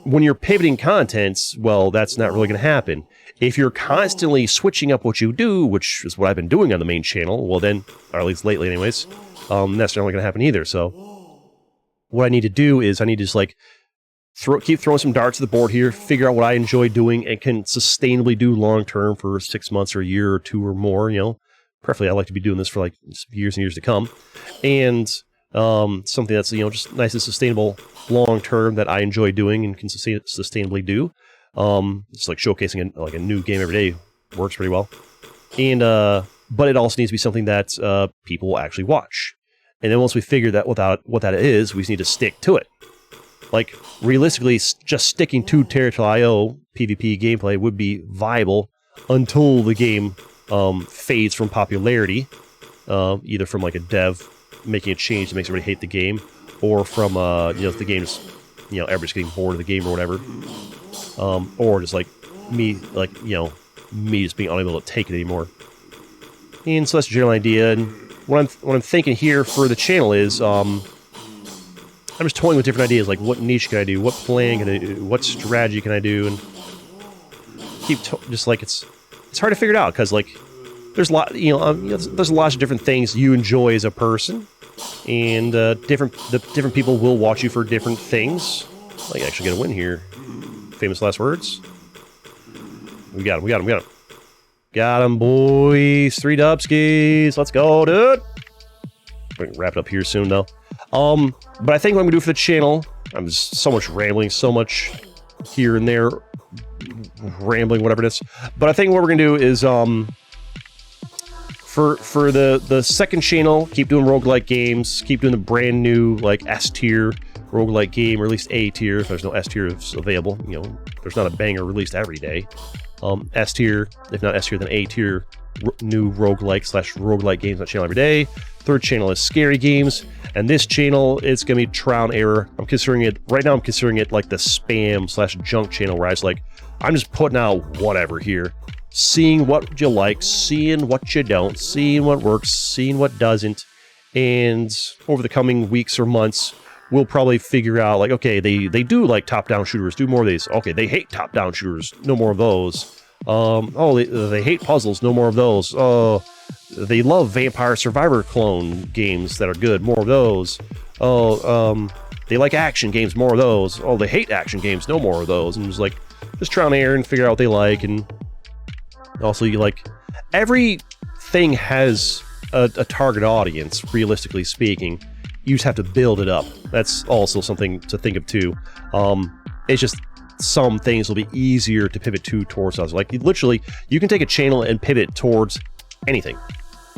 when you're pivoting contents, well, that's not really going to happen. If you're constantly switching up what you do, which is what I've been doing on the main channel, well then, or at least lately anyways, that's not really going to happen either. So what I need to do is I need to just like keep throwing some darts at the board here, figure out what I enjoy doing and can sustainably do long term for 6 months or a year or two or more, you know. Preferably I'd like to be doing this for like years and years to come. And something that's, you know, just nice and sustainable long term that I enjoy doing and can sustainably do. Just like showcasing a new game every day works pretty well. And but it also needs to be something that people will actually watch. And then once we figure that what that is, we just need to stick to it. Like, realistically, just sticking to Territorial IO PvP gameplay would be viable until the game fades from popularity, either from like a dev making a change that makes everybody hate the game, or from you know, if the game's, you know, everybody's getting bored of the game or whatever, or just like me just being unable to take it anymore. And so that's the general idea. And what I'm thinking here for the channel is I'm just toying with different ideas, like what niche can I do, what plan can I do, what strategy can I do, and keep just like it's hard to figure it out because like there's a lot, there's a lot of different things you enjoy as a person, and different people will watch you for different things. Like, actually get a win here. Famous last words. We got him. Got him, boys. 3 dubskis. Let's go, dude. We're gonna wrap it up here soon, though. But I think what I'm gonna do for the channel, I'm just so much rambling, so much here and there, rambling, whatever it is. But I think what we're gonna do is for the second channel, keep doing roguelike games, keep doing the brand new like S tier roguelike game, or at least A tier if there's no S tier available. You know, there's not a banger released every day. S tier, if not S tier, then A tier new roguelike/roguelike games on the channel every day. Third channel is scary games, and this channel is gonna be trial and error. I'm considering it right now. I'm considering it like the spam/junk channel, where I was like, I'm just putting out whatever here, seeing what you like, seeing what you don't, seeing what works, seeing what doesn't, and over the coming weeks or months, we'll probably figure out like, okay, they do like top-down shooters, do more of these. Okay, they hate top-down shooters, no more of those. Oh, they hate puzzles, no more of those. Oh, they love Vampire Survivor clone games that are good, more of those. Oh, they like action games, more of those. Oh, they hate action games, no more of those. And it's like, just try and error and figure out what they like. And also, you like, everything has a target audience, realistically speaking. You just have to build it up. That's also something to think of too. It's just some things will be easier to pivot towards us. Like literally, you can take a channel and pivot towards anything.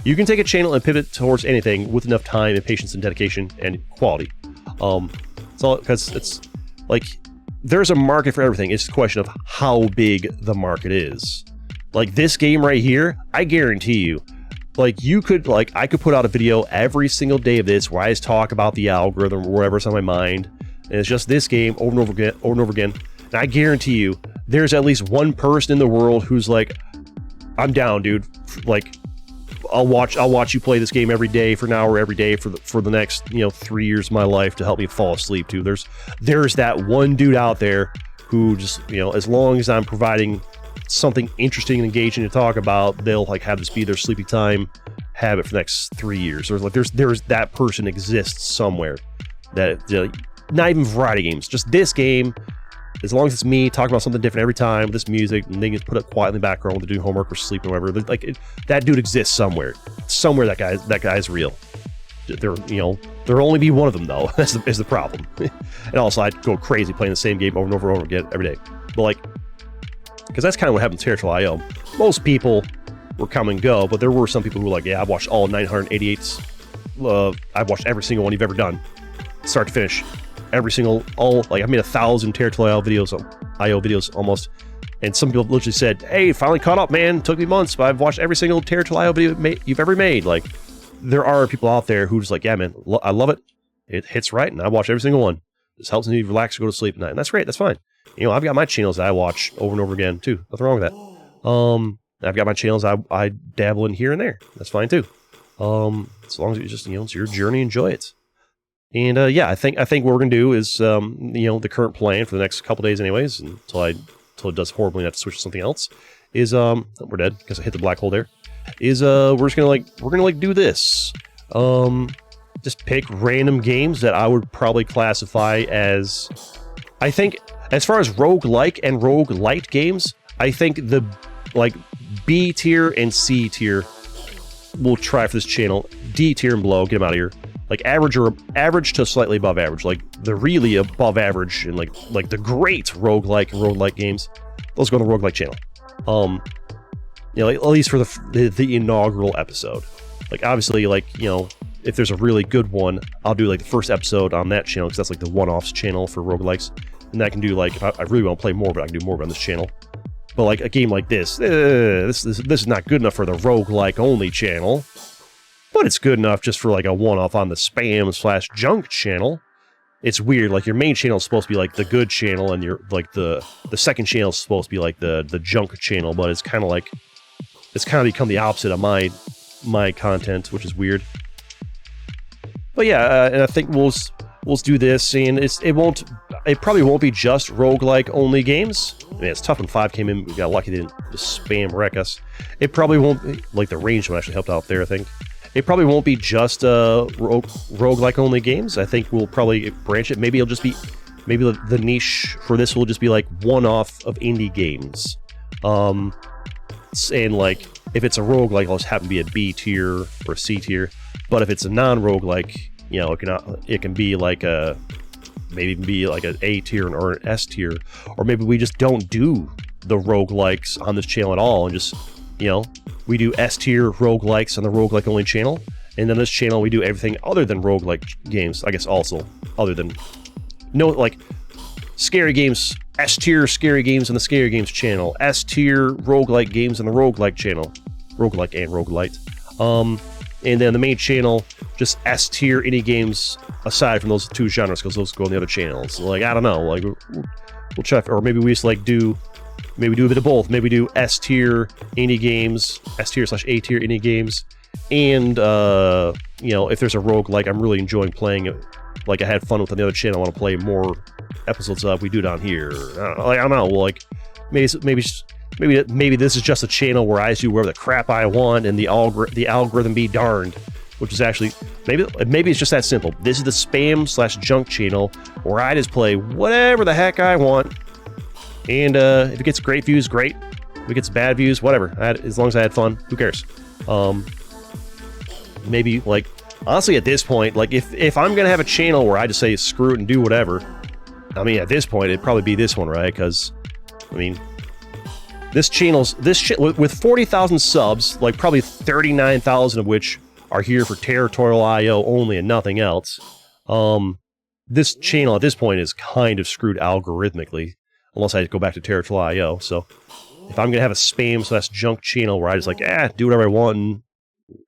You can take a channel and pivot towards anything with enough time and patience and dedication and quality. It's all because it's like there's a market for everything. It's a question of how big the market is. Like this game right here, I guarantee you, like you could, like I could put out a video every single day of this where I just talk about the algorithm or whatever's on my mind, and it's just this game over and over again, over and over again. And I guarantee you, there's at least one person in the world who's like, I'm down, dude. Like, I'll watch you play this game every day for an hour every day for the next 3 years of my life to help me fall asleep too. There's that one dude out there who just as long as I'm providing something interesting and engaging to talk about, they'll like have this be their sleepy time habit for the next 3 years. Or like there's that person exists somewhere. That not even variety games, just this game. As long as it's me talking about something different every time, this music, and they can put it quietly in the background when they're doing homework or sleeping or whatever. Like that dude exists somewhere. Somewhere that guy's real. There'll only be one of them though. That's the problem. And also, I'd go crazy playing the same game over and over and over again every day. But like, because that's kind of what happened to Territorial.io. Most people were come and go, but there were some people who were like, yeah, I've watched all 988s. I've watched every single one you've ever done, start to finish. Every single, like I made 1,000 Territorial IO videos almost, and some people literally said, "Hey, finally caught up, man. Took me months, but I've watched every single Territorial video you've ever made." Like, there are people out there who just like, "Yeah, man, I love it. It hits right, and I watch every single one. This helps me relax, go to sleep at night, and that's great. That's fine. I've got my channels that I watch over and over again too. Nothing wrong with that. I've got my channels I dabble in here and there. That's fine too. As long as you just it's your journey, enjoy it." And yeah, I think what we're gonna do is the current plan for the next couple days, anyways, until it does horribly and I have to switch to something else, is we're dead because I hit the black hole there. Is we're gonna do this. Just pick random games that I would probably classify as, I think, as far as roguelike and roguelite games, I think the like B tier and C tier we'll try for this channel. D tier and below, get them out of here. Like average to slightly above average, like the really above average and like the great roguelike and roguelike games, those go on the roguelike channel. Like, at least for the inaugural episode. Like obviously, like if there's a really good one, I'll do like the first episode on that channel because that's like the one-offs channel for roguelikes, and I can do like if I really want to play more, but I can do more on this channel. But like a game like this is not good enough for the roguelike only channel. But it's good enough just for like a one-off on the spam/junk channel. It's weird, like your main channel is supposed to be like the good channel, and your like the second channel is supposed to be like the junk channel, but it's kind of become the opposite of my content, which is weird. But yeah, and I think we'll do this, and it probably won't be just roguelike only games. I mean, it's tough when 5 came in, we got lucky they didn't just spam wreck us. It probably won't be, like the range one actually helped out there, I think. It probably won't be just roguelike only games. I think we'll probably branch it. Maybe it'll just be, maybe the niche for this will just be like one-off of indie games. And like, if it's a roguelike, it'll just happen to be a B tier or a C tier. But if it's a non-roguelike, You know, it can be like a, maybe even be like an A tier or an S tier, or maybe we just don't do the roguelikes on this channel at all, and just, you know, we do S tier roguelikes on the roguelike only channel, and then this channel we do everything other than roguelike games, I guess also, other than, no, like, scary games, S tier scary games on the scary games channel, S tier roguelike games on the roguelike channel, roguelike and roguelite, and then the main channel, just S tier indie games aside from those two genres, because those go on the other channels. Like, I don't know, like, we'll check, or maybe we just like maybe do a bit of both. Maybe do S tier indie games, S tier / A tier indie games, and you know, if there's a roguelike I'm really enjoying playing, like I had fun with on the other channel, I want to play more episodes of, we do down here. I don't know, like, maybe this is just a channel where I do whatever the crap I want, and the algorithm be darned, which is actually, maybe it's just that simple. This is the spam / junk channel where I just play whatever the heck I want, and if it gets great views, great. If it gets bad views, whatever. As long as I had fun, who cares? Maybe, like, honestly, at this point, like, if I'm gonna have a channel where I just say screw it and do whatever, I mean, at this point, it'd probably be this one, right? Because, I mean, with 40,000 subs, like probably 39,000 of which are here for Territorial IO only and nothing else. This channel at this point is kind of screwed algorithmically, unless I go back to Territorial IO. So if I'm gonna have a spam / junk channel where I just like, do whatever I want, and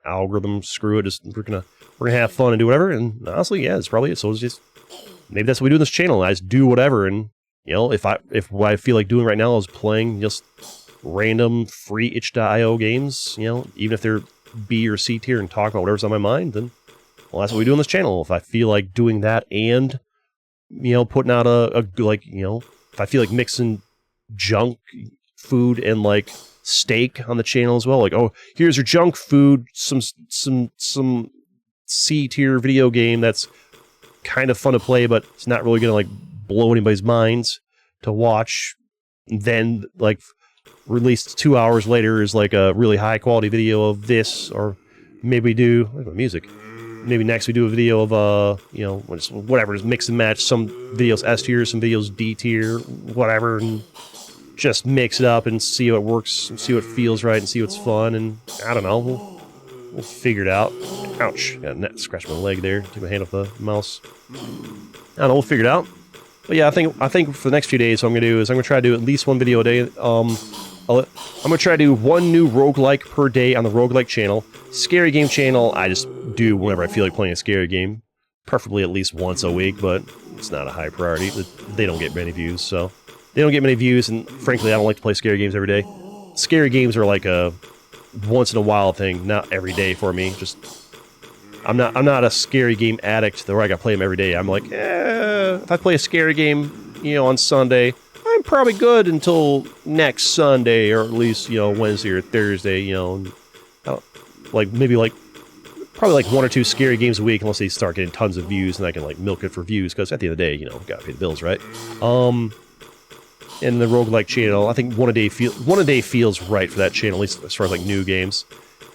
algorithm, screw it, just we're gonna have fun and do whatever, and honestly, yeah, it's probably it. So it's just, maybe that's what we do in this channel. I just do whatever, and you know, if what I feel like doing right now is playing just random free itch.io games, you know, even if they're B or C tier, and talk about whatever's on my mind, then, well, that's what we do on this channel. If I feel like doing that and, you know, putting out a like, you know, if I feel like mixing junk food and like steak on the channel as well, like, oh, here's your junk food, some C tier video game that's kind of fun to play, but it's not really gonna like blow anybody's minds to watch, then like released 2 hours later is like a really high quality video of this, or maybe do music. Maybe next we do a video of you know, whatever, just mix and match some videos S tier, some videos D tier, whatever, and just mix it up and see what works, and see what feels right, and see what's fun, and I don't know, we'll figure it out. Ouch! Got a scratch my leg there. Took my hand off the mouse. I don't know. We'll figure it out. But yeah, I think for the next few days, what I'm gonna do is I'm gonna try to do at least one video a day. I'm gonna try to do one new roguelike per day on the roguelike channel. Scary game channel, I just do whenever I feel like playing a scary game, preferably at least once a week, but it's not a high priority. They don't get many views, so they don't get many views, and frankly, I don't like to play scary games every day. Scary games are like a once in a while thing, not every day for me. Just I'm not a scary game addict where I gotta play them every day. I'm like, if I play a scary game, you know, on Sunday, I'm probably good until next Sunday, or at least, you know, Wednesday or Thursday, you know, and like maybe like probably like 1 or 2 scary games a week, unless they start getting tons of views, and I can like milk it for views, because at the end of the day, you know, gotta pay the bills, right? And the roguelike channel, I think one a day feels right for that channel, at least as far as like new games.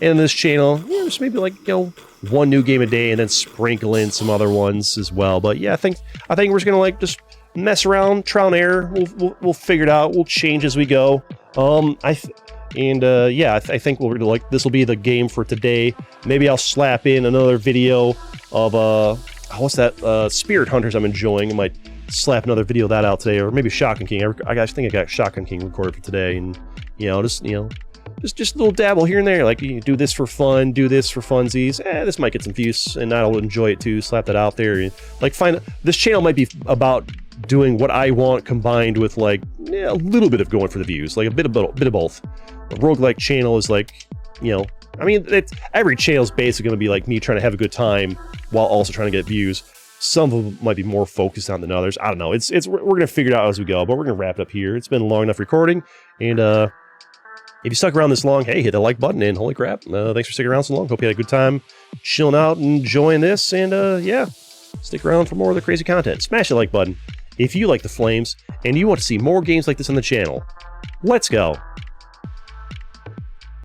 And in this channel, yeah, just maybe like, you know, one new game a day, and then sprinkle in some other ones as well. But yeah, I think we're just gonna like just mess around, trial and error. We'll figure it out. We'll change as we go. I think we'll like, this will be the game for today. Maybe I'll slap in another video of what's that? Spirit Hunters I'm enjoying. I might slap another video of that out today, or maybe Shotgun King. I think I got Shotgun King recorded for today, and just a little dabble here and there. Like, you do this for fun, do this for funsies. This might get some views, and I'll enjoy it too. Slap that out there. Like, this channel might be about doing what I want, combined with like a little bit of going for the views, like a bit of both. The roguelike channel is like, I mean, every channel is basically going to be like me trying to have a good time while also trying to get views. Some of them might be more focused on than others. I don't know. We're going to figure it out as we go, but we're going to wrap it up here. It's been long enough recording, and if you stuck around this long, hey, hit the like button, and holy crap, thanks for sticking around so long. Hope you had a good time chilling out and enjoying this, and yeah, stick around for more of the crazy content. Smash the like button if you like the flames and you want to see more games like this on the channel. Let's go.